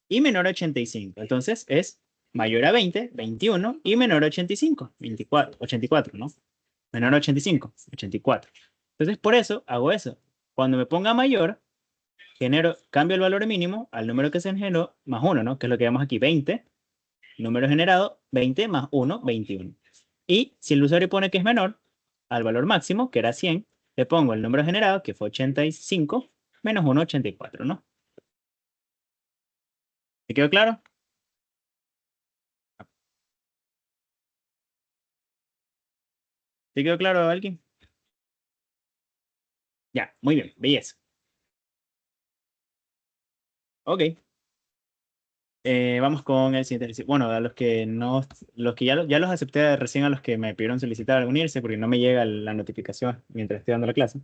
y menor a 85. Entonces es mayor a 20, 21 y menor a 85, 24, 84, ¿no? Menor a 85, 84. Entonces por eso hago eso. Cuando me ponga mayor, cambio el valor mínimo al número que se generó más 1, ¿no? Que es lo que vemos aquí, 20. Número generado, 20 más 1, 21. Y si el usuario pone que es menor al valor máximo, que era 100, le pongo el número generado, que fue 85, menos 1, 84, ¿no? ¿Te quedó claro? ¿Te quedó claro a alguien? Ya, muy bien, belleza. Ok. Vamos con el siguiente ejercicio. Bueno, a los que no, los que ya los acepté recién a los que me pidieron solicitar unirse porque no me llega la notificación mientras estoy dando la clase.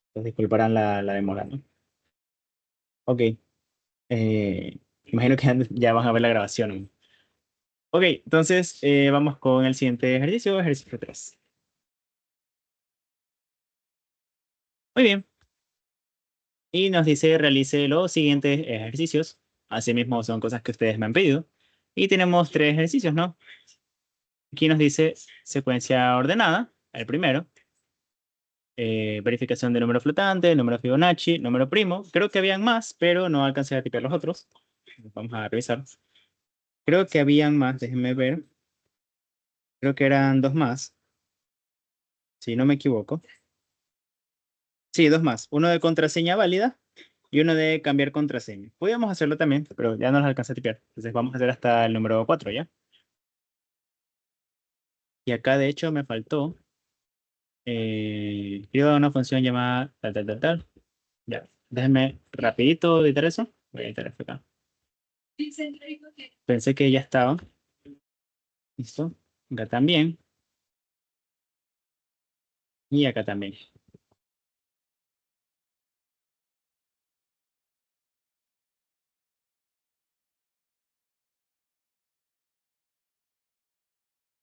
Entonces disculparán la demora, ¿no? Ok. Imagino que ya van a ver la grabación, ¿no? Ok, entonces vamos con el siguiente ejercicio, ejercicio 3. Muy bien. Y nos dice realice los siguientes ejercicios. Asimismo, son cosas que ustedes me han pedido. Y tenemos 3 ejercicios, ¿no? Aquí nos dice secuencia ordenada, el primero. Verificación de número flotante, número Fibonacci, número primo. Creo que habían más, pero no alcancé a tipear los otros. Vamos a revisar. Creo que habían más, déjenme ver. Creo que eran 2 más, si no me equivoco. Sí, 2 más. Uno de contraseña válida y uno de cambiar contraseña. Podríamos hacerlo también, pero ya no los alcancé a tipear. Entonces vamos a hacer hasta el número 4, ¿ya? Y acá, de hecho, me faltó. Escriba una función llamada tal, tal, tal, tal. Ya. Déjenme rapidito editar eso. Voy a editar esto acá. Pensé que ya estaba. Listo. Acá también. Y acá también.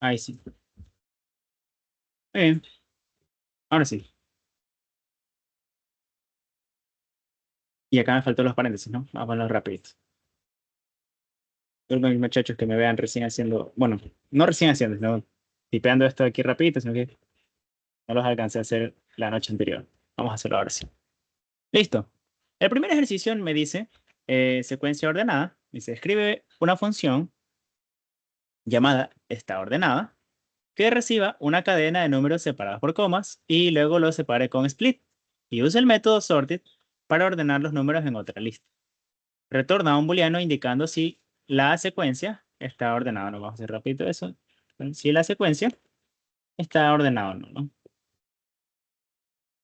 Ahí sí. Muy bien. Ahora sí. Y acá me faltó los paréntesis, ¿no? Vamos a verlos rapidito. Todos los muchachos que me vean recién haciendo, bueno, no recién haciendo, sino tipeando esto aquí rapidito, sino que no los alcancé a hacer la noche anterior. Vamos a hacerlo ahora sí. Listo. El primer ejercicio me dice secuencia ordenada. Dice, escribe una función llamada está ordenada que reciba una cadena de números separados por comas y luego los separe con split. Y use el método sorted para ordenar los números en otra lista. Retorna un booleano indicando si la secuencia está ordenada o no. Vamos a hacer rápido eso. Si la secuencia está ordenada o no, ¿no?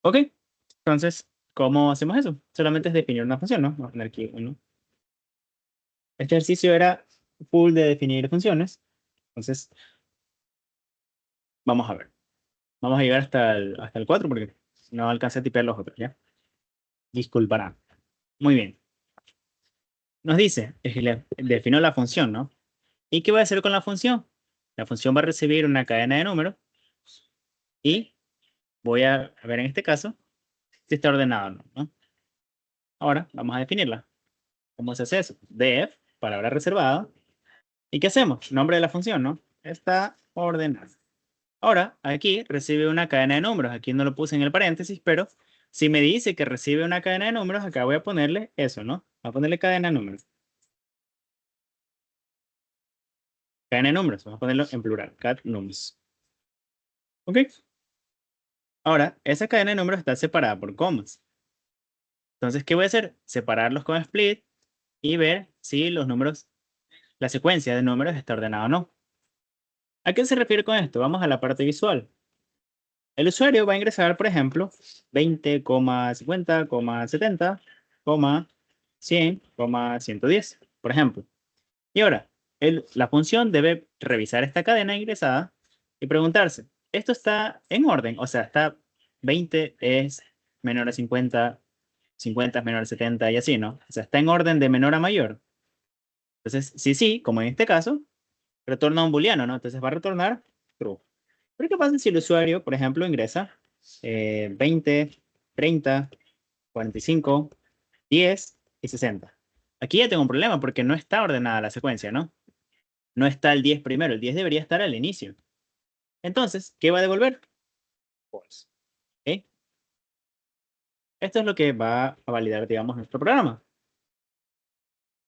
Ok. Entonces, ¿cómo hacemos eso? Solamente es definir una función, ¿no? Vamos a poner aquí uno. Este ejercicio era full de definir funciones. Entonces, vamos a ver. Vamos a llegar hasta el 4 porque no alcancé a tipear los otros, ¿ya? Disculpará. Muy bien. Nos dice, defino la función, ¿no? ¿Y qué voy a hacer con la función? La función va a recibir una cadena de números y voy a ver en este caso si está ordenado o no, ¿no? Ahora vamos a definirla. ¿Cómo se hace eso? Def, palabra reservada. ¿Y qué hacemos? Nombre de la función, ¿no? Está ordenada. Ahora, aquí recibe una cadena de números. Aquí no lo puse en el paréntesis, pero si me dice que recibe una cadena de números, acá voy a ponerle eso, ¿no? Voy a ponerle cadena de números. Cadena de números. Vamos a ponerlo en plural. Cat nums. ¿Ok? Ahora, esa cadena de números está separada por comas. Entonces, ¿qué voy a hacer? Separarlos con split y ver si los números, la secuencia de números está ordenada o no. ¿A qué se refiere con esto? Vamos a la parte visual. El usuario va a ingresar, por ejemplo, 20,50,70, 100, 110, por ejemplo. Y ahora, la función debe revisar esta cadena ingresada y preguntarse, ¿esto está en orden? O sea, está 20 es menor a 50, 50 es menor a 70 y así, ¿no? O sea, está en orden de menor a mayor. Entonces, si sí, como en este caso, retorna un booleano, ¿no? Entonces va a retornar true. Pero ¿qué pasa si el usuario, por ejemplo, ingresa 20, 30, 45, 10 y 60? Aquí ya tengo un problema porque no está ordenada la secuencia, ¿no? No está el 10 primero, el 10 debería estar al inicio. Entonces, ¿qué va a devolver? False. ¿Ok? Esto es lo que va a validar, digamos, nuestro programa.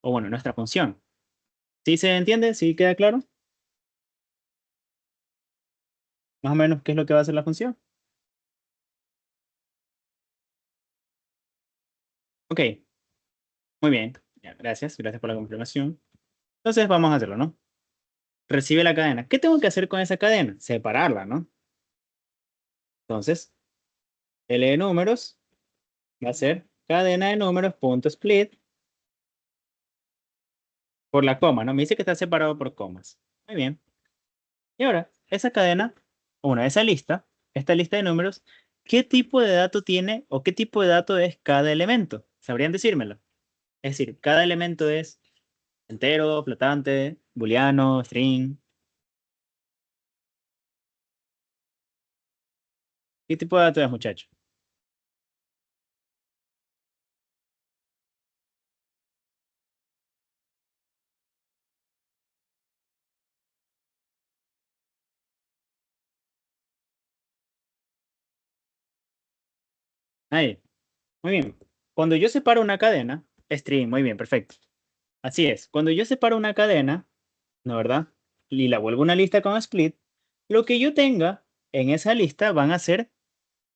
O bueno, nuestra función. ¿Sí se entiende? ¿Sí queda claro? Más o menos, ¿qué es lo que va a hacer la función? Ok, muy bien. Ya, gracias por la confirmación. Entonces, vamos a hacerlo, ¿no? Recibe la cadena. ¿Qué tengo que hacer con esa cadena? Separarla, ¿no? Entonces, L de números va a ser cadena de números punto split por la coma, ¿no? Me dice que está separado por comas. Muy bien. Y ahora, esa cadena, esa lista, esta lista de números, ¿qué tipo de dato tiene o qué tipo de dato es cada elemento? ¿Sabrían decírmelo? Es decir, cada elemento es entero, flotante, booleano, string. ¿Qué tipo de dato es, muchacho? Ahí. Muy bien. Cuando yo separo una cadena, string, muy bien, perfecto. Así es. Cuando yo separo una cadena, ¿no verdad? Y la vuelvo una lista con split, lo que yo tenga en esa lista van a ser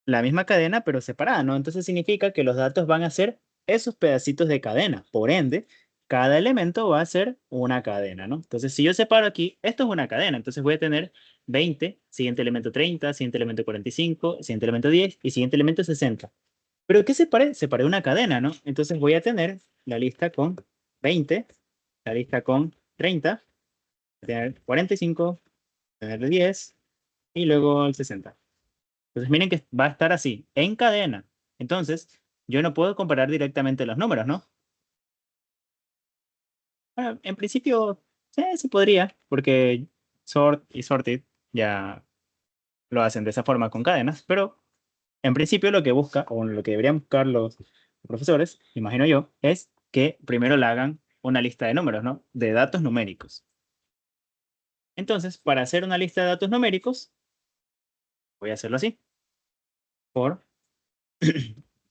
la misma cadena, pero separada, ¿no? Entonces significa que los datos van a ser esos pedacitos de cadena. Por ende, cada elemento va a ser una cadena, ¿no? Entonces, si yo separo aquí, esto es una cadena. Entonces voy a tener 20, siguiente elemento 30, siguiente elemento 45, siguiente elemento 10 y siguiente elemento 60. ¿Pero qué separé? Separé una cadena, ¿no? Entonces voy a tener la lista con 20, la lista con 30, voy a tener 45, tener 10 y luego el 60. Entonces miren que va a estar así, en cadena. Entonces, yo no puedo comparar directamente los números, ¿no? Bueno, en principio, sí, se podría, porque sort y sorted ya lo hacen de esa forma con cadenas, pero en principio lo que busca, o lo que deberían buscar los profesores, imagino yo, es que primero le hagan una lista de números, ¿no? De datos numéricos. Entonces, para hacer una lista de datos numéricos, voy a hacerlo así. For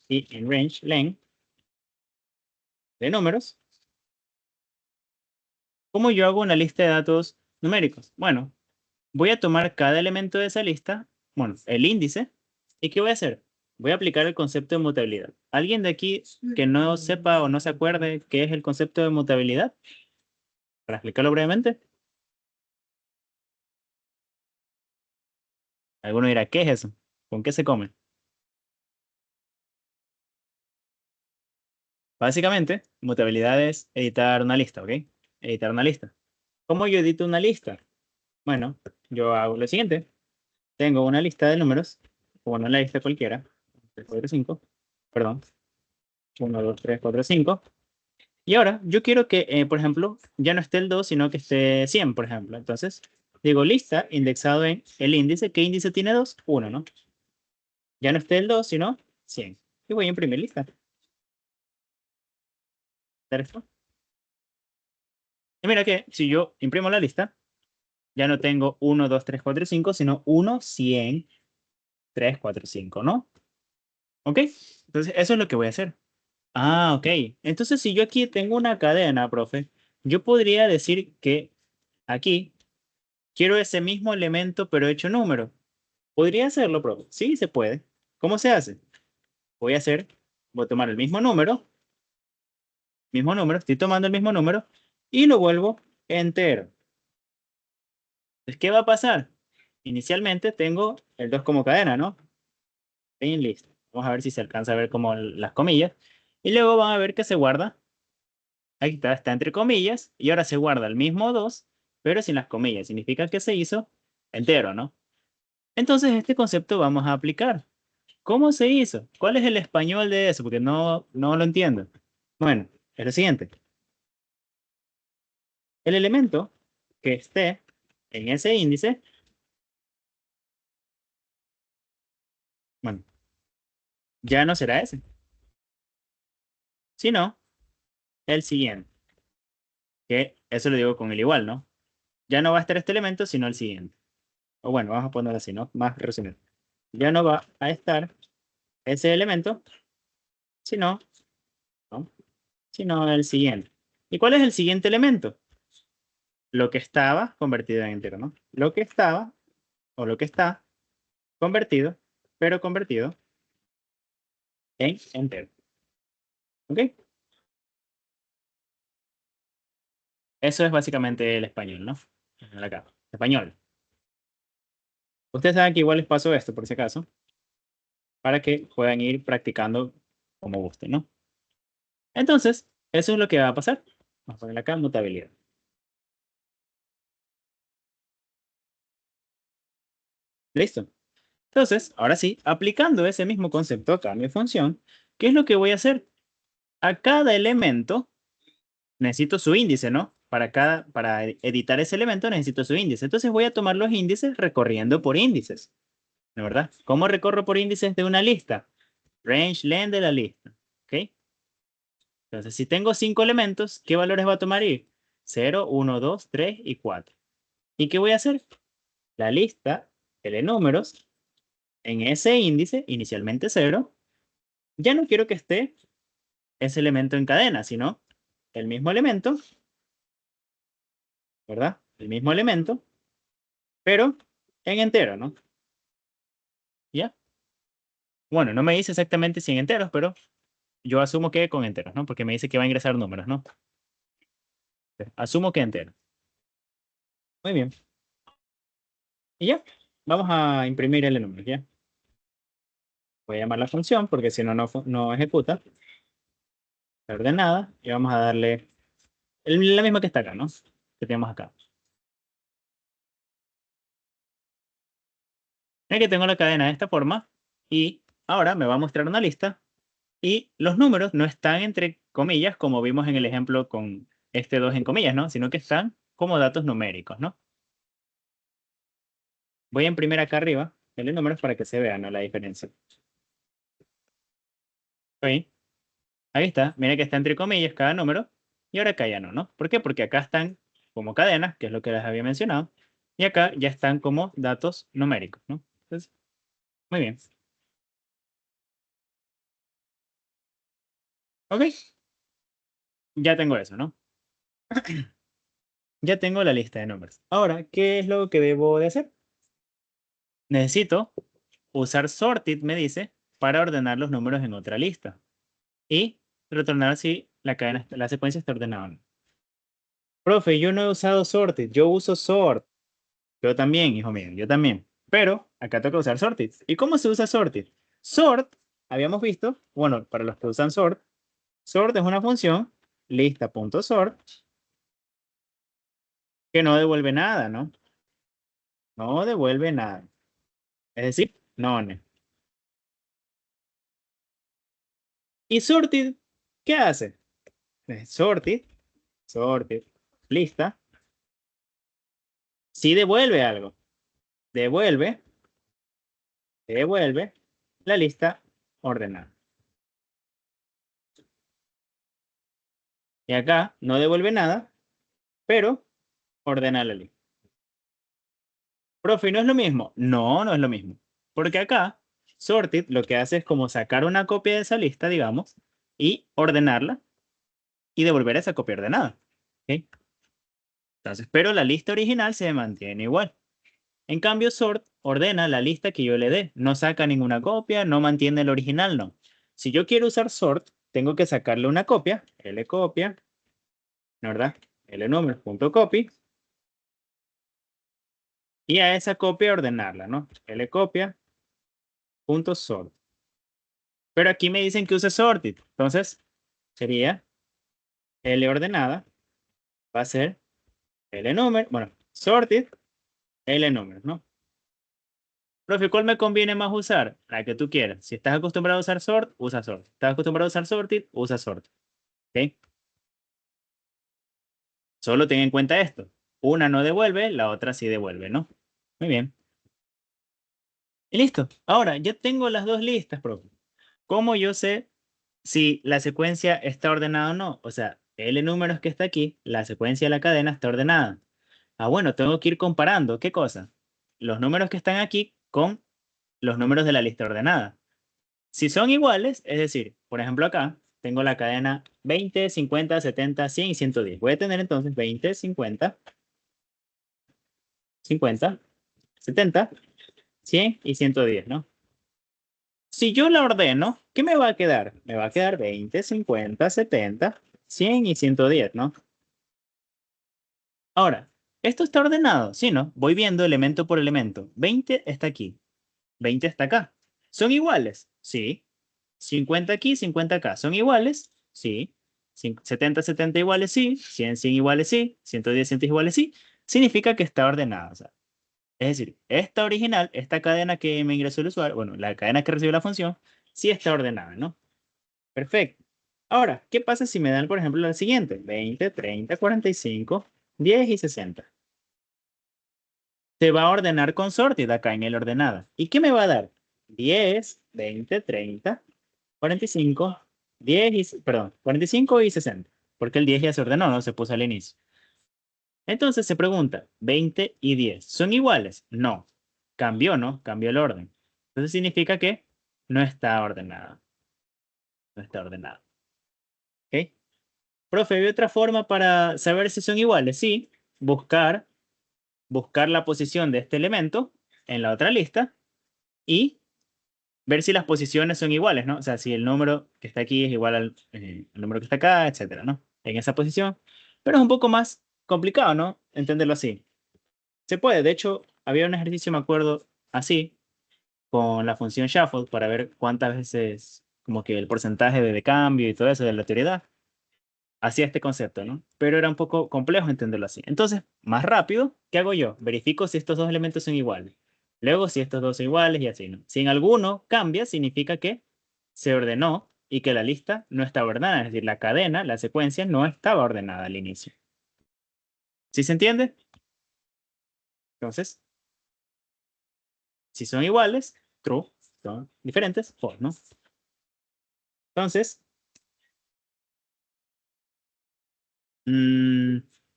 y en range len de números. ¿Cómo yo hago una lista de datos numéricos? Bueno, voy a tomar cada elemento de esa lista, bueno, el índice, ¿y qué voy a hacer? Voy a aplicar el concepto de mutabilidad. ¿Alguien de aquí que no sepa o no se acuerde qué es el concepto de mutabilidad? Para explicarlo brevemente. Alguno dirá, ¿qué es eso? ¿Con qué se come? Básicamente, mutabilidad es editar una lista, ¿ok? Editar una lista. ¿Cómo yo edito una lista? Bueno, yo hago lo siguiente. Tengo una lista de números, o bueno, una lista cualquiera. 3, 4, 5. Perdón. 1, 2, 3, 4, 5. Y ahora, yo quiero que, por ejemplo, ya no esté el 2, sino que esté 100, por ejemplo. Entonces, digo lista, indexado en el índice. ¿Qué índice tiene 2? 1, ¿no? Ya no esté el 2, sino 100. Y voy a imprimir lista. ¿Ver esto? Y mira que si yo imprimo la lista, ya no tengo 1, 2, 3, 4, 5, sino 1, 100, 3, 4, 5, ¿no? ¿Ok? Entonces, eso es lo que voy a hacer. Ah, ok. Entonces, si yo aquí tengo una cadena, profe, yo podría decir que aquí quiero ese mismo elemento, pero hecho número. ¿Podría hacerlo, profe? Sí, se puede. ¿Cómo se hace? Voy a hacer, voy a tomar el mismo número, estoy tomando el mismo número y lo vuelvo entero. Entonces, ¿qué va a pasar? Inicialmente tengo el 2 como cadena, ¿no? En list. Vamos a ver si se alcanza a ver como las comillas. Y luego van a ver que se guarda. Ahí está entre comillas. Y ahora se guarda el mismo 2, pero sin las comillas. Significa que se hizo entero, ¿no? Entonces, este concepto vamos a aplicar. ¿Cómo se hizo? ¿Cuál es el español de eso? Porque no lo entiendo. Bueno, es lo siguiente. El elemento que esté en ese índice, bueno, ya no será ese, sino el siguiente. Que eso lo digo con el igual, ¿no? Ya no va a estar este elemento, sino el siguiente. O bueno, vamos a ponerlo así, ¿no? Más resumido. Ya no va a estar ese elemento, sino, ¿no? Sino el siguiente. ¿Y cuál es el siguiente elemento? Lo que estaba convertido en entero, ¿no? Lo que estaba o lo que está convertido, pero convertido en entero. ¿Ok? Eso es básicamente el español, ¿no? Acá, español. Ustedes saben que igual les paso esto, por si acaso, para que puedan ir practicando como gusten, ¿no? Entonces, eso es lo que va a pasar. Vamos a poner acá mutabilidad. Listo. Entonces, ahora sí, aplicando ese mismo concepto acá a mi función, ¿qué es lo que voy a hacer? A cada elemento necesito su índice, ¿no? Para editar ese elemento necesito su índice. Entonces voy a tomar los índices recorriendo por índices, ¿de verdad? ¿Cómo recorro por índices de una lista? Range len de la lista, ¿ok? Entonces, si tengo 5 elementos, ¿qué valores va a tomar ir? 0, 1, 2, 3 y 4. ¿Y qué voy a hacer? La lista de números en ese índice, inicialmente 0, ya no quiero que esté ese elemento en cadena, sino el mismo elemento, ¿verdad? El mismo elemento, pero en entero, ¿no? ¿Ya? Bueno, no me dice exactamente si en enteros, pero yo asumo que con enteros, ¿no? Porque me dice que va a ingresar números, ¿no? Asumo que entero. Muy bien. Y ya, vamos a imprimir el número, ¿ya? Voy a llamar la función porque si no, no ejecuta. Ordenada. Y vamos a darle la misma que está acá, ¿no? Que tenemos acá. Ven que tengo la cadena de esta forma. Y ahora me va a mostrar una lista. Y los números no están entre comillas, como vimos en el ejemplo con este 2 en comillas, ¿no? Sino que están como datos numéricos, ¿no? Voy a imprimir acá arriba el número para que se vea, ¿no? La diferencia. Ahí. Ahí está. Mira que está entre comillas cada número. Y ahora acá ya no, ¿no? ¿Por qué? Porque acá están como cadenas, que es lo que les había mencionado. Y acá ya están como datos numéricos, ¿no? Entonces, muy bien. Ok. Ya tengo eso, ¿no? Ya tengo la lista de números. Ahora, ¿qué es lo que debo de hacer? Necesito usar sorted, me dice, para ordenar los números en otra lista. Y retornar si la secuencia está ordenada o no. Profe, yo no he usado sorted, yo uso sort. Yo también, hijo mío, yo también. Pero acá toca usar sorted. ¿Y cómo se usa sorted? Sort, habíamos visto, bueno, para los que usan sort, sort es una función, lista.sort, que no devuelve nada, ¿no? No devuelve nada. Es decir, none. ¿Y sorted qué hace? Sorted, lista, sí devuelve algo. Devuelve, devuelve la lista ordenada. Y acá no devuelve nada, pero ordena la lista. Profe, ¿no es lo mismo? No, no es lo mismo. Porque acá, sorted lo que hace es como sacar una copia de esa lista, digamos, y ordenarla y devolver esa copia ordenada. ¿Ok? Entonces, pero la lista original se mantiene igual. En cambio, sort ordena la lista que yo le dé. No saca ninguna copia, no mantiene el original, no. Si yo quiero usar sort, tengo que sacarle una copia, lcopia, ¿no? ¿Verdad? lnumber.copy, y a esa copia ordenarla, ¿no? lcopia.sort. Pero aquí me dicen que use sorted. Entonces, sería L ordenada, va a ser LNumber, bueno, sorted, LNumber, ¿no? Profe, ¿cuál me conviene más usar? La que tú quieras. Si estás acostumbrado a usar sort, usa sort. Si estás acostumbrado a usar sorted, usa sort. ¿Ok? Solo ten en cuenta esto. Una no devuelve, la otra sí devuelve, ¿no? Muy bien. Y listo. Ahora, ya tengo las dos listas, profe. ¿Cómo yo sé si la secuencia está ordenada o no? O sea, el números que está aquí, la secuencia de la cadena está ordenada. Ah, bueno, tengo que ir comparando. ¿Qué cosa? Los números que están aquí con los números de la lista ordenada. Si son iguales, es decir, por ejemplo acá, tengo la cadena 20, 50, 70, 100 y 110. Voy a tener entonces 20, 50, 50, 70, 100 y 110, ¿no? Si yo la ordeno, ¿qué me va a quedar? Me va a quedar 20, 50, 70, 100 y 110, ¿no? Ahora, ¿esto está ordenado? Sí, ¿no? Voy viendo elemento por elemento. 20 está aquí, 20 está acá. ¿Son iguales? Sí. 50 aquí, 50 acá. ¿Son iguales? Sí. 70, 70 iguales, sí. 100, 100 iguales, sí. 110, 100 iguales, sí. Significa que está ordenada. O sea, es decir, esta original, esta cadena que me ingresó el usuario, bueno, la cadena que recibe la función, sí está ordenada, ¿no? Perfecto. Ahora, ¿qué pasa si me dan, por ejemplo, la siguiente? 20, 30, 45, 10 y 60. Se va a ordenar con sorted acá en el ordenada. ¿Y qué me va a dar? 10, 20, 30, 45, 10 y, perdón, 45 y 60. Porque el 10 ya se ordenó, no se puso al inicio. Entonces se pregunta, 20 y 10, ¿son iguales? No. Cambió, ¿no? Cambió el orden. Entonces significa que no está ordenada. No está ordenada. ¿Ok? Profe, ¿hay otra forma para saber si son iguales? Sí, buscar la posición de este elemento en la otra lista y ver si las posiciones son iguales, ¿no? O sea, si el número que está aquí es igual al número que está acá, etcétera, ¿no? En esa posición. Pero es un poco más complicado, ¿no? Entenderlo así. Se puede. De hecho, había un ejercicio, me acuerdo, así, con la función shuffle para ver cuántas veces, como que el porcentaje de cambio y todo eso de la teoría hacía este concepto, ¿no? Pero era un poco complejo entenderlo así. Entonces, más rápido, ¿qué hago yo? Verifico si estos dos elementos son iguales. Luego, si estos dos son iguales y así, ¿no? Si en alguno cambia, significa que se ordenó y que la lista no estaba ordenada. Es decir, la cadena, la secuencia, no estaba ordenada al inicio. ¿Sí se entiende? Entonces, si son iguales, true. Son diferentes, false, ¿no? Entonces,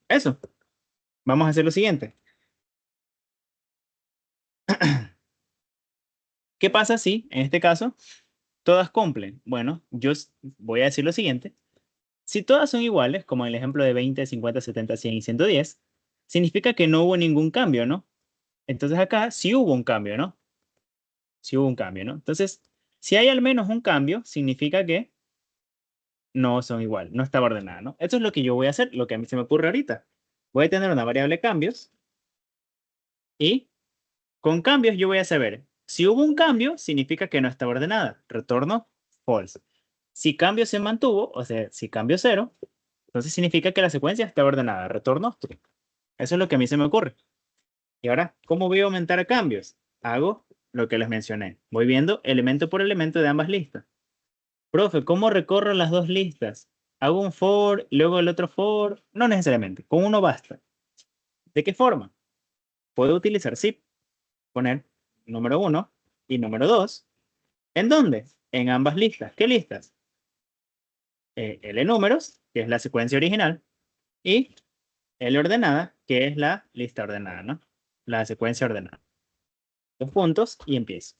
eso. Vamos a hacer lo siguiente. ¿Qué pasa si, en este caso, todas cumplen? Bueno, voy a decir lo siguiente. Si todas son iguales, como en el ejemplo de 20, 50, 70, 100 y 110, significa que no hubo ningún cambio, ¿no? Entonces acá sí hubo un cambio, ¿no? Sí hubo un cambio, ¿no? Entonces, si hay al menos un cambio, significa que no son igual, no estaba ordenada, ¿no? Esto es lo que yo voy a hacer, lo que a mí se me ocurre ahorita. Voy a tener una variable cambios y con cambios yo voy a saber si hubo un cambio, significa que no estaba ordenada. Retorno false. Si cambio se mantuvo, o sea, si cambio 0, entonces significa que la secuencia está ordenada. Retorno true. Eso es lo que a mí se me ocurre. Y ahora, ¿cómo voy a aumentar cambios? Hago lo que les mencioné. Voy viendo elemento por elemento de ambas listas. Profe, ¿cómo recorro las dos listas? ¿Hago un for, luego el otro for? No necesariamente, con uno basta. ¿De qué forma? Puedo utilizar zip, poner número 1 y número 2. ¿En dónde? En ambas listas. ¿Qué listas? L números, que es la secuencia original, y L ordenada, que es la lista ordenada, ¿no? La secuencia ordenada. Dos puntos y empiezo.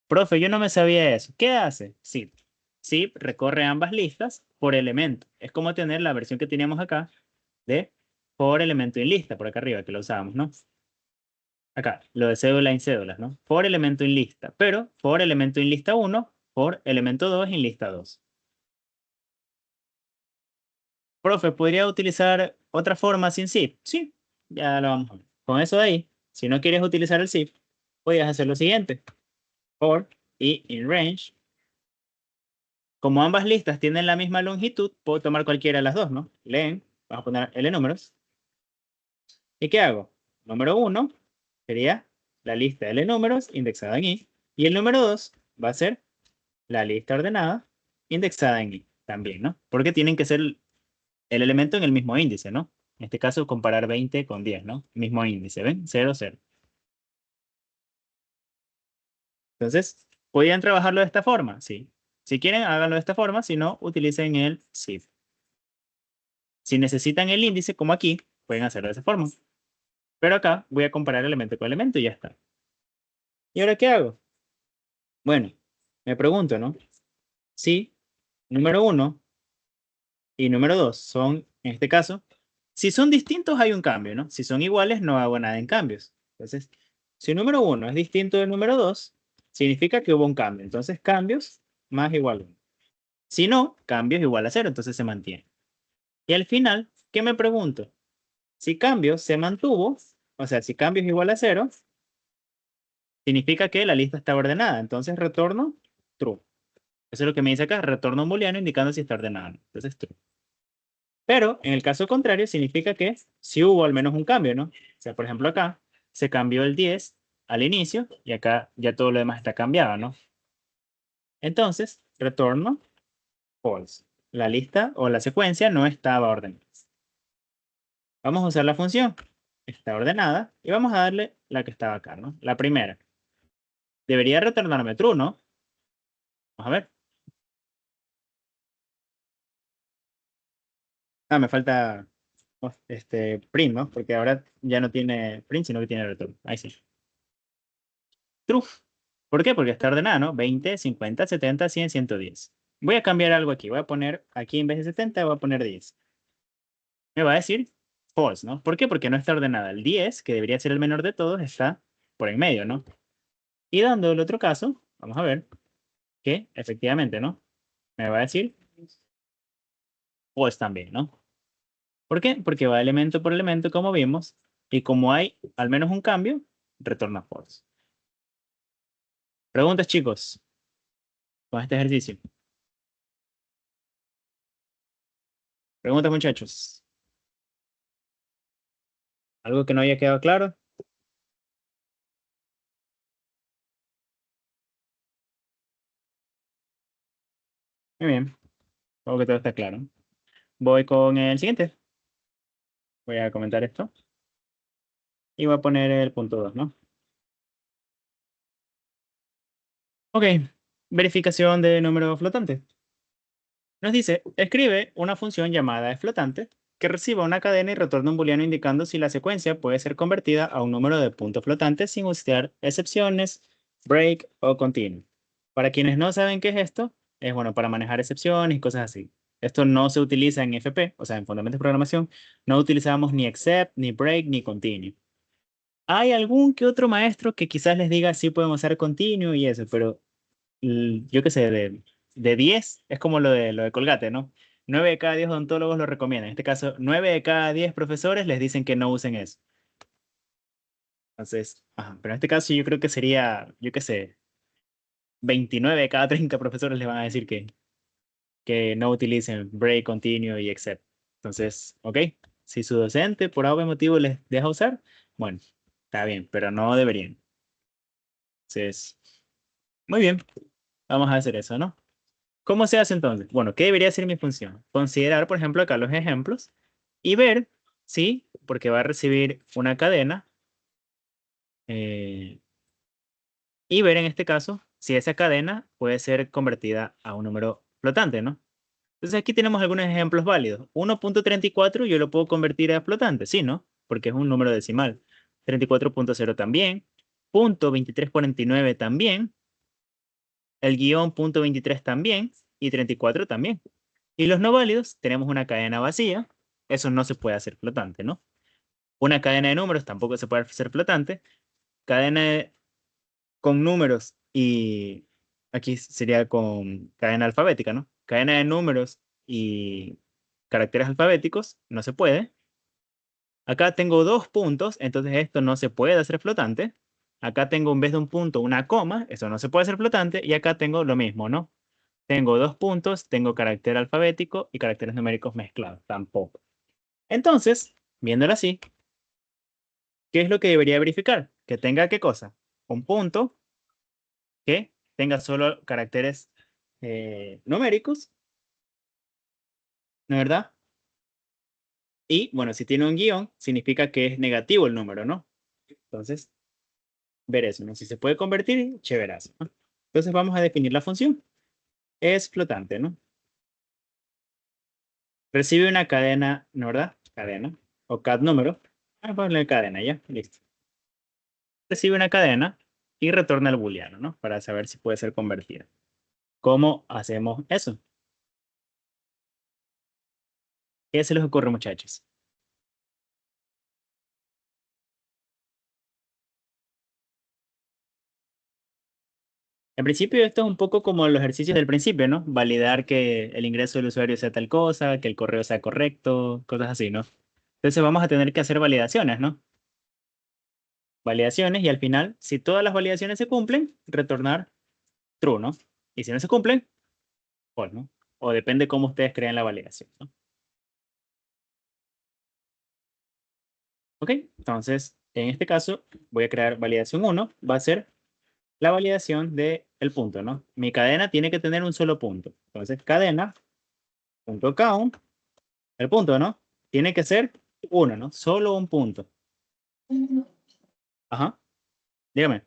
Profe, yo no me sabía eso. ¿Qué hace? Zip. Zip recorre ambas listas por elemento. Es como tener la versión que teníamos acá de por elemento en lista, por acá arriba, que lo usábamos, ¿no? Acá, lo de cédula en cédulas, ¿no? Por elemento en lista, pero por elemento en lista 1, por elemento 2 en lista 2. Profe, ¿podría utilizar otra forma sin zip? Sí, ya lo vamos a ver. Con eso de ahí, si no quieres utilizar el zip, puedes hacer lo siguiente. For y in range. Como ambas listas tienen la misma longitud, puedo tomar cualquiera de las dos, ¿no? Len, vamos a poner L números. ¿Y qué hago? Número 1 sería la lista de L números indexada en I. Y el número 2 va a ser la lista ordenada indexada en I también, ¿no? Porque tienen que ser el elemento en el mismo índice, ¿no? En este caso, comparar 20 con 10, ¿no? Mismo índice, ¿ven? 0, 0. Entonces, ¿podrían trabajarlo de esta forma? Sí. Si quieren, háganlo de esta forma. Si no, utilicen el SIF. Si necesitan el índice, como aquí, pueden hacerlo de esa forma. Pero acá voy a comparar elemento con elemento y ya está. ¿Y ahora qué hago? Bueno, me pregunto, ¿no? Si número 1 y número 2 son, en este caso, si son distintos hay un cambio, ¿no? Si son iguales no hago nada en cambios. Entonces, si el número 1 es distinto del número 2, significa que hubo un cambio. Entonces, cambios más igual a 1. Si no, cambios igual a 0, entonces se mantiene. Y al final, ¿qué me pregunto? Si cambios se mantuvo, o sea, si cambios igual a 0, significa que la lista está ordenada. Entonces, retorno true. Eso es lo que me dice acá, retorno un booleano indicando si está ordenada. Entonces, true. Pero en el caso contrario, significa que sí hubo al menos un cambio, ¿no? O sea, por ejemplo, acá se cambió el 10 al inicio y acá ya todo lo demás está cambiado, ¿no? Entonces, retorno false. La lista o la secuencia no estaba ordenada. Vamos a usar la función. Está ordenada y vamos a darle la que estaba acá, ¿no? La primera. Debería retornarme true, ¿no? Vamos a ver. Ah, me falta print, ¿no? Porque ahora ya no tiene print, sino que tiene return. Ahí sí. True. ¿Por qué? Porque está ordenada, ¿no? 20, 50, 70, 100, 110. Voy a cambiar algo aquí. Voy a poner aquí en vez de 70, voy a poner 10. Me va a decir false, ¿no? ¿Por qué? Porque no está ordenada. El 10, que debería ser el menor de todos, está por en medio, ¿no? Y dando el otro caso, vamos a ver que efectivamente, ¿no? Me va a decir false también, ¿no? ¿Por qué? Porque va elemento por elemento, como vimos, y como hay al menos un cambio, retorna false. Preguntas, chicos, con este ejercicio. Preguntas, muchachos. ¿Algo que no haya quedado claro? Muy bien. Creo que todo está claro. Voy con el siguiente. Voy a comentar esto. Y voy a poner el punto 2, ¿no? Ok. Verificación de número flotante. Nos dice, escribe una función llamada flotante que reciba una cadena y retorna un booleano indicando si la secuencia puede ser convertida a un número de puntos flotantes sin usar excepciones, break o continue. Para quienes no saben qué es esto, es bueno para manejar excepciones y cosas así. Esto no se utiliza en FP, o sea, en fundamentos de programación, no utilizamos ni except, ni break, ni continue. Hay algún que otro maestro que quizás les diga sí podemos usar continue y eso, pero yo qué sé, de 10 es como lo de Colgate, ¿no? 9 de cada 10 odontólogos lo recomiendan. En este caso, 9 de cada 10 profesores les dicen que no usen eso. Entonces, ajá, pero en este caso yo creo que sería, yo qué sé, 29 de cada 30 profesores les van a decir que no utilicen break, continue y except. Entonces, ok, si su docente por algún motivo les deja usar, bueno, está bien, pero no deberían. Entonces, muy bien, vamos a hacer eso, ¿no? ¿Cómo se hace entonces? Bueno, ¿qué debería ser mi función? Considerar, por ejemplo, acá los ejemplos y ver si, porque va a recibir una cadena, eh, y ver en este caso si esa cadena puede ser convertida a un número flotante, ¿no? Entonces aquí tenemos algunos ejemplos válidos. 1.34 yo lo puedo convertir a flotante, sí, ¿no? Porque es un número decimal. 34.0 también. Punto 2349 también. El guión punto 23 también. Y 34 también. Y los no válidos, tenemos una cadena vacía. Eso no se puede hacer flotante, ¿no? Una cadena de números tampoco se puede hacer flotante. Con números y aquí sería con cadena alfabética, ¿no? Cadena de números y caracteres alfabéticos no se puede. Acá tengo dos puntos, entonces esto no se puede hacer flotante. Acá tengo en vez de un punto una coma, eso no se puede hacer flotante. Y acá tengo lo mismo, ¿no? Tengo dos puntos, tengo carácter alfabético y caracteres numéricos mezclados, tampoco. Entonces, viéndolo así, ¿qué es lo que debería verificar? Que tenga qué cosa? Un punto que tenga solo caracteres numéricos, ¿no es verdad? Y bueno, si tiene un guión, significa que es negativo el número, ¿no? Entonces, ver eso, ¿no? Si se puede convertir, chéverazo, ¿no? Entonces vamos a definir la función. Es flotante, ¿no? Recibe una cadena, ¿no verdad? Cadena. O CAD número. Vamos a ponerle cadena, ya, listo. Recibe una cadena y retorna el booleano, ¿no? Para saber si puede ser convertida. ¿Cómo hacemos eso? ¿Qué se les ocurre, muchachos? En principio, esto es un poco como los ejercicios del principio, ¿no? Validar que el ingreso del usuario sea tal cosa, que el correo sea correcto, cosas así, ¿no? Entonces vamos a tener que hacer validaciones, ¿no? Validaciones y al final, si todas las validaciones se cumplen, retornar true, ¿no? Y si no se cumplen, false, ¿no? O depende cómo ustedes creen la validación, ¿no? Ok, entonces, en este caso, voy a crear validación 1, va a ser la validación del punto, ¿no? Mi cadena tiene que tener un solo punto. Entonces, cadena.count, el punto, ¿no? Tiene que ser uno, ¿no? Solo un punto. Ajá, dígame.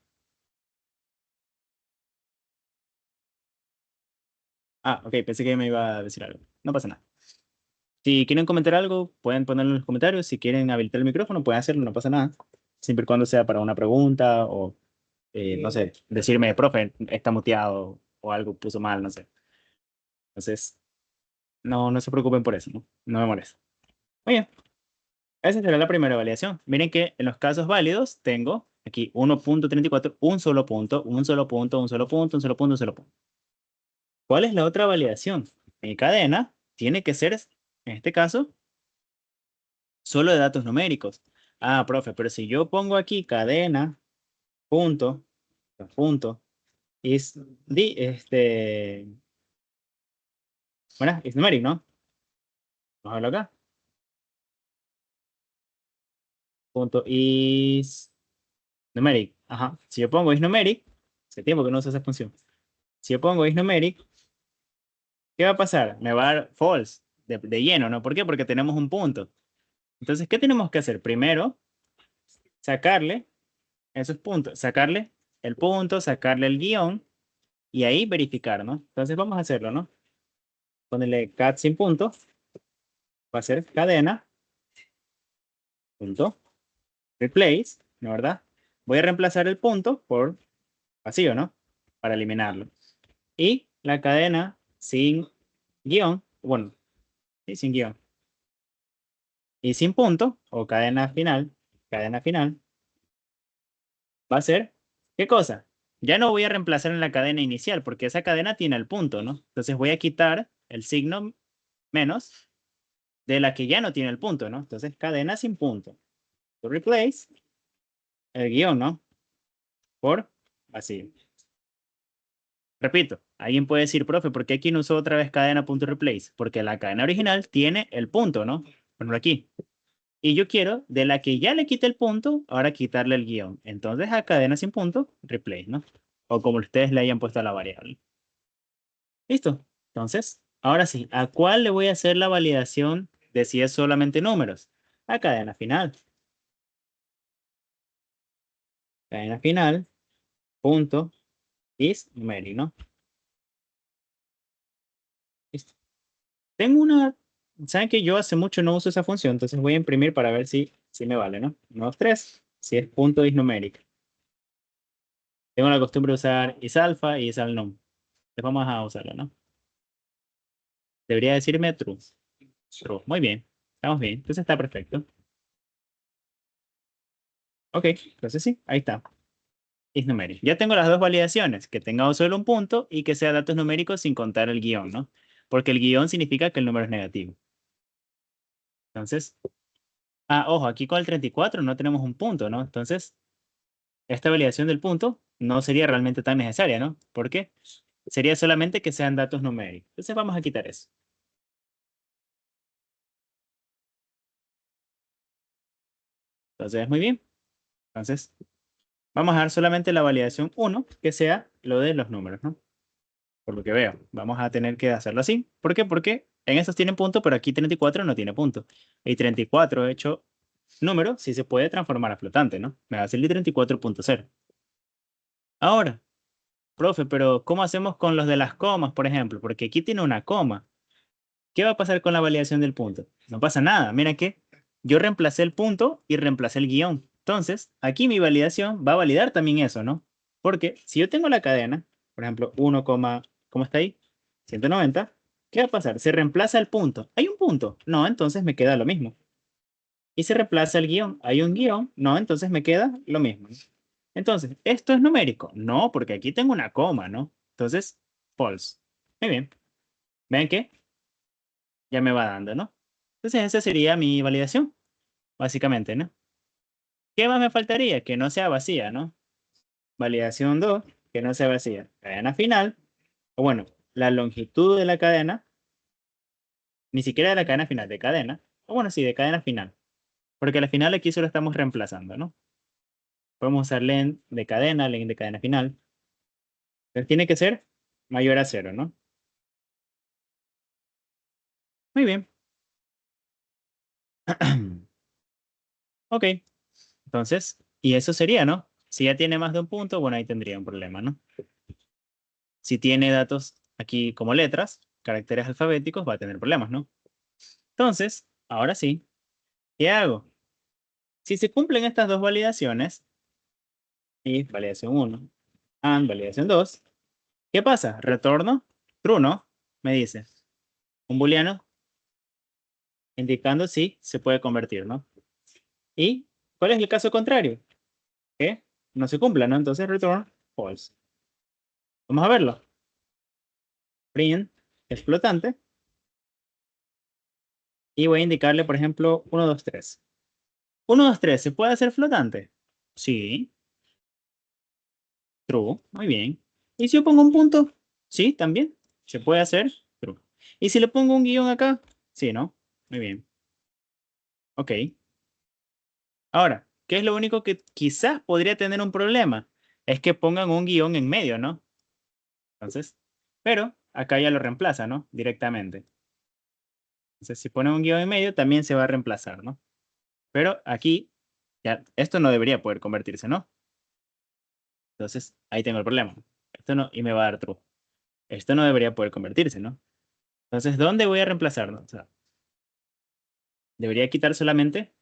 Ah, ok, pensé que me iba a decir algo. No pasa nada. Si quieren comentar algo, pueden ponerlo en los comentarios. Si quieren habilitar el micrófono, pueden hacerlo, no pasa nada. Siempre y cuando sea para una pregunta o, no sé, decirme, profe, está muteado o algo puso mal, no sé. Entonces, no se preocupen por eso, ¿no? No me molesta. Oye, esa será la primera validación. Miren que en los casos válidos tengo aquí 1.34, un solo punto, un solo punto, un solo punto, un solo punto, un solo punto. ¿Cuál es la otra validación? Mi cadena tiene que ser, en este caso, solo de datos numéricos. Ah, profe, pero si yo pongo aquí cadena, punto, punto, is bueno, is numeric, ¿no? Vamos a verlo acá. Punto is numeric. Ajá. Si yo pongo is numeric, hace tiempo que no uso esa función. Si yo pongo is numeric, ¿qué va a pasar? Me va a dar false de lleno, ¿no? ¿Por qué? Porque tenemos un punto. Entonces, ¿qué tenemos que hacer? Primero, sacarle esos puntos, sacarle el punto, sacarle el guión y ahí verificar, ¿no? Entonces vamos a hacerlo, ¿no? Ponerle cat sin punto, va a ser cadena, punto, replace, ¿no? ¿Verdad? Voy a reemplazar el punto por vacío, ¿no? Para eliminarlo. Y la cadena sin guión, bueno, sí, sin guión. Y sin punto, o cadena final, va a ser, ¿qué cosa? Ya no voy a reemplazar en la cadena inicial, porque esa cadena tiene el punto, ¿no? Entonces voy a quitar el signo menos de la que ya no tiene el punto, ¿no? Entonces, cadena sin punto. To replace el guión, ¿no? Por vacío. Repito, alguien puede decir, profe, ¿por qué aquí no usó otra vez cadena.replace? Porque la cadena original tiene el punto, ¿no? Por aquí. Y yo quiero, de la que ya le quité el punto, ahora quitarle el guión. Entonces, a cadena sin punto, replace, ¿no? O como ustedes le hayan puesto a la variable. Listo. Entonces, ahora sí, ¿a cuál le voy a hacer la validación de si es solamente números? A cadena final. Cadena final, punto, is numeric, ¿no? Listo. Tengo una, saben que yo hace mucho no uso esa función, entonces voy a imprimir para ver si me vale, ¿no? 1, 2, 3, si es punto is numeric. Tengo la costumbre de usar isalpha y isalnum. Entonces vamos a usarlo, ¿no? Debería decirme true. True. Muy bien. Estamos bien. Entonces está perfecto. Ok. Entonces sí, ahí está. Is numeric. Ya tengo las dos validaciones. Que tenga solo un punto y que sea datos numéricos sin contar el guión, ¿no? Porque el guión significa que el número es negativo. Entonces, ojo, aquí con el 34 no tenemos un punto, ¿no? Entonces, esta validación del punto no sería realmente tan necesaria, ¿no? ¿Por qué? Sería solamente que sean datos numéricos. Entonces vamos a quitar eso. Entonces, muy bien. Entonces, vamos a dar solamente la validación 1, que sea lo de los números, ¿no? Por lo que veo, vamos a tener que hacerlo así. ¿Por qué? Porque en estos tienen punto, pero aquí 34 no tiene punto. Y 34 hecho número, sí se puede transformar a flotante, ¿no? Me va a salir 34.0. Ahora, profe, pero ¿cómo hacemos con los de las comas, por ejemplo? Porque aquí tiene una coma. ¿Qué va a pasar con la validación del punto? No pasa nada. Mira que yo reemplacé el punto y reemplacé el guión. Entonces, aquí mi validación va a validar también eso, ¿no? Porque si yo tengo la cadena, por ejemplo, 1, ¿cómo está ahí? 190. ¿Qué va a pasar? Se reemplaza el punto. ¿Hay un punto? No, entonces me queda lo mismo. Y se reemplaza el guión. ¿Hay un guión? No, entonces me queda lo mismo. Entonces, ¿esto es numérico? No, porque aquí tengo una coma, ¿no? Entonces, false. Muy bien. ¿Ven qué? Ya me va dando, ¿no? Entonces, esa sería mi validación, básicamente, ¿no? ¿Qué más me faltaría? Que no sea vacía, ¿no? Validación 2, que no sea vacía. Cadena final, o bueno, la longitud de la cadena, ni siquiera de la cadena final, de cadena, o bueno, sí, de cadena final, porque la final aquí solo estamos reemplazando, ¿no? Podemos usar len de cadena final. Entonces tiene que ser mayor a 0, ¿no? Muy bien. Ok, entonces, y eso sería, ¿no? Si ya tiene más de un punto, bueno, ahí tendría un problema, ¿no? Si tiene datos aquí como letras, caracteres alfabéticos, va a tener problemas, ¿no? Entonces, ahora sí, ¿qué hago? Si se cumplen estas dos validaciones, y validación 1 and validación 2, ¿qué pasa? Retorno true, ¿no? Me dice un booleano indicando si se puede convertir, ¿no? ¿Y cuál es el caso contrario? Que no se cumpla, ¿no? Entonces return false. Vamos a verlo. Print es flotante. Y voy a indicarle, por ejemplo, 1, 2, 3. 1, 2, 3, ¿se puede hacer flotante? Sí. True. Muy bien. ¿Y si yo pongo un punto? Sí, también. Se puede hacer. True. ¿Y si le pongo un guión acá? Sí, ¿no? Muy bien. Ok. Ahora, ¿qué es lo único que quizás podría tener un problema? Es que pongan un guión en medio, ¿no? Entonces, pero acá ya lo reemplaza, ¿no? Directamente. Entonces, si ponen un guión en medio, también se va a reemplazar, ¿no? Pero aquí, ya, esto no debería poder convertirse, ¿no? Entonces, ahí tengo el problema. Esto no, y me va a dar true. Esto no debería poder convertirse, ¿no? Entonces, ¿dónde voy a reemplazarlo? O sea, debería quitar solamente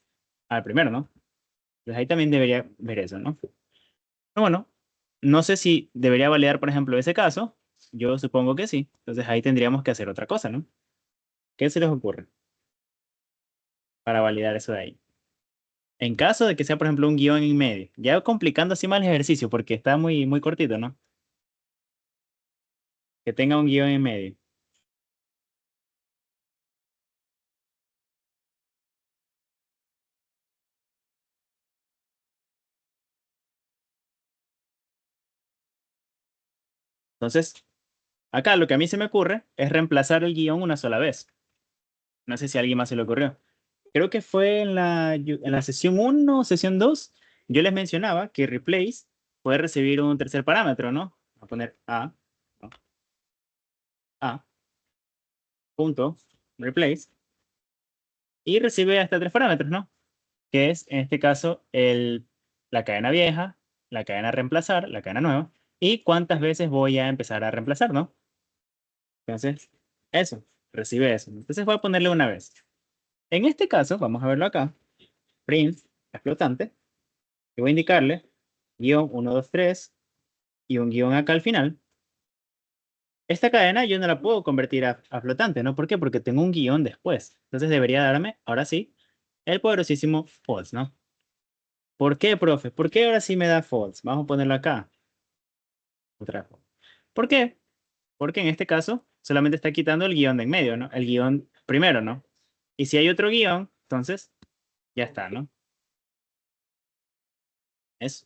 al primero, ¿no? Entonces ahí también debería ver eso, ¿no? Pero bueno, no sé si debería validar, por ejemplo, ese caso. Yo supongo que sí. Entonces ahí tendríamos que hacer otra cosa, ¿no? ¿Qué se les ocurre para validar eso de ahí? En caso de que sea, por ejemplo, un guión en medio. Ya complicando así más el ejercicio porque está muy, muy cortito, ¿no? Que tenga un guión en medio. Entonces, acá lo que a mí se me ocurre es reemplazar el guión una sola vez. No sé si a alguien más se le ocurrió. Creo que fue en la sesión 1 o sesión 2, yo les mencionaba que replace puede recibir un tercer parámetro, ¿no? Voy a poner ¿no? A, punto, replace, y recibe hasta tres parámetros, ¿no? Que es, en este caso, la cadena vieja, la cadena reemplazar, la cadena nueva, y cuántas veces voy a empezar a reemplazar, ¿no? Entonces, eso, recibe eso. Entonces voy a ponerle una vez. En este caso, vamos a verlo acá, print, explotante, y voy a indicarle guión 1, 2, 3 y un guión acá al final. Esta cadena yo no la puedo convertir a flotante, ¿no? ¿Por qué? Porque tengo un guión después. Entonces debería darme, ahora sí, el poderosísimo false, ¿no? ¿Por qué, profe? ¿Por qué ahora sí me da false? Vamos a ponerlo acá. Otra vez. ¿Por qué? Porque en este caso solamente está quitando el guión de en medio, ¿no? El guión primero, ¿no? Y si hay otro guión, entonces ya está, ¿no? Eso.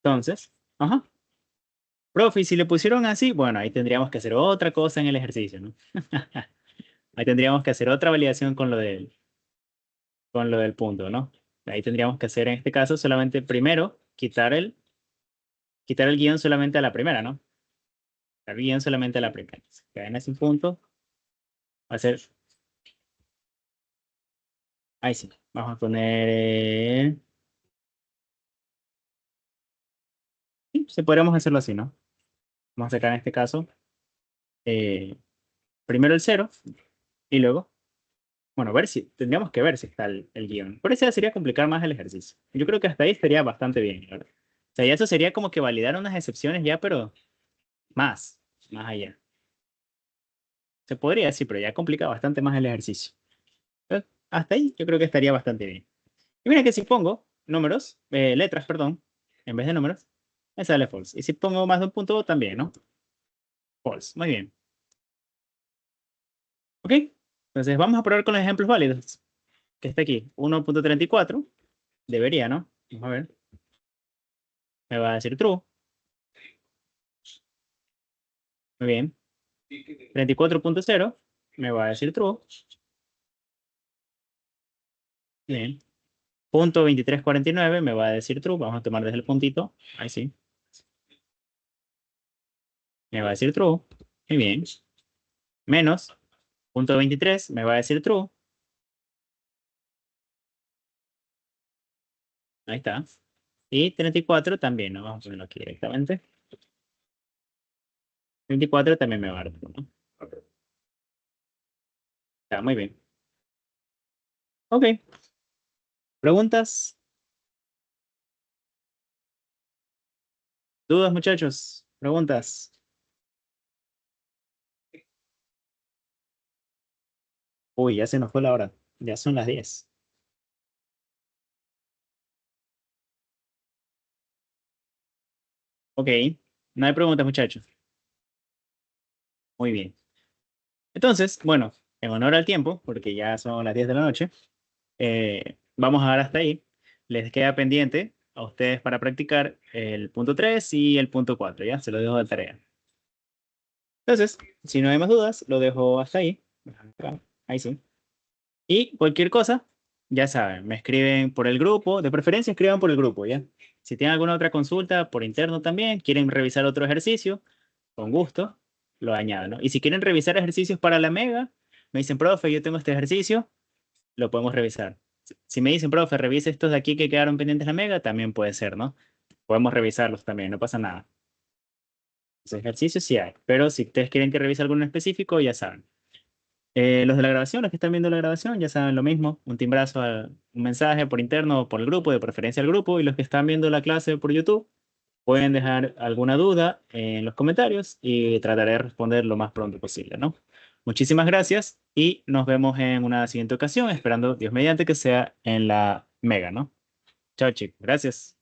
Entonces, ajá. Profe, y si le pusieron así, bueno, ahí tendríamos que hacer otra cosa en el ejercicio, ¿no? Ahí tendríamos que hacer otra validación con lo del punto, ¿no? Ahí tendríamos que hacer en este caso solamente primero quitar el guión solamente a la primera, ¿no? El guión solamente a la primera. Cadena sin punto. Va a ser. Ahí sí. Vamos a poner. Sí, sí, podríamos hacerlo así, ¿no? Vamos a sacar en este caso. eh, primero el cero y luego. Bueno, ver si. Tendríamos que ver si está el guión. Por eso sería complicar más el ejercicio. Yo creo que hasta ahí estaría bastante bien, ¿verdad? O sea, ya eso sería como que validar unas excepciones ya, pero más allá. Se podría decir, pero ya complica bastante más el ejercicio. Hasta ahí yo creo que estaría bastante bien. Y mira que si pongo números, letras, perdón, en vez de números, me sale false. Y si pongo más de un punto, también, ¿no? False. Muy bien. ¿Ok? Entonces vamos a probar con los ejemplos válidos. Que está aquí, 1.34. Debería, ¿no? Vamos a ver. Me va a decir true. Muy bien. 34.0 me va a decir true. Bien. Punto 2349 me va a decir true. Vamos a tomar desde el puntito. Ahí sí. Me va a decir true. Muy bien. Menos punto 23 me va a decir true. Ahí está. Y 34 también, ¿no? Vamos a ponerlo aquí directamente. 34 también me va a dar true, ¿no? Está muy bien. Ok. ¿Preguntas? ¿Dudas, muchachos? ¿Preguntas? Uy, ya se nos fue la hora. Ya son las 10. Ok. No hay preguntas, muchachos. Muy bien. Entonces, bueno, en honor al tiempo, porque ya son las 10 de la noche, vamos a dar hasta ahí. Les queda pendiente a ustedes para practicar el punto 3 y el punto 4, ¿ya? Se lo dejo de tarea. Entonces, si no hay más dudas, lo dejo hasta ahí. Acá, ahí sí. Y cualquier cosa, ya saben, me escriben por el grupo, de preferencia escriban por el grupo, ¿ya? Si tienen alguna otra consulta por interno también, quieren revisar otro ejercicio, con gusto, lo añado, ¿no? Y si quieren revisar ejercicios para la mega, me dicen, profe, yo tengo este ejercicio, lo podemos revisar. Si me dicen, profe, revise estos de aquí que quedaron pendientes de la mega, también puede ser, ¿no? Podemos revisarlos también, no pasa nada. Los ejercicios sí hay, pero si ustedes quieren que revise alguno en específico, ya saben. Los de la grabación, los que están viendo la grabación, ya saben lo mismo, un timbrazo, un mensaje por interno o por el grupo, de preferencia al grupo, y los que están viendo la clase por YouTube, pueden dejar alguna duda en los comentarios y trataré de responder lo más pronto posible, ¿no? Muchísimas gracias y nos vemos en una siguiente ocasión, esperando, Dios mediante, que sea en la mega, ¿no? Chao, chicos. Gracias.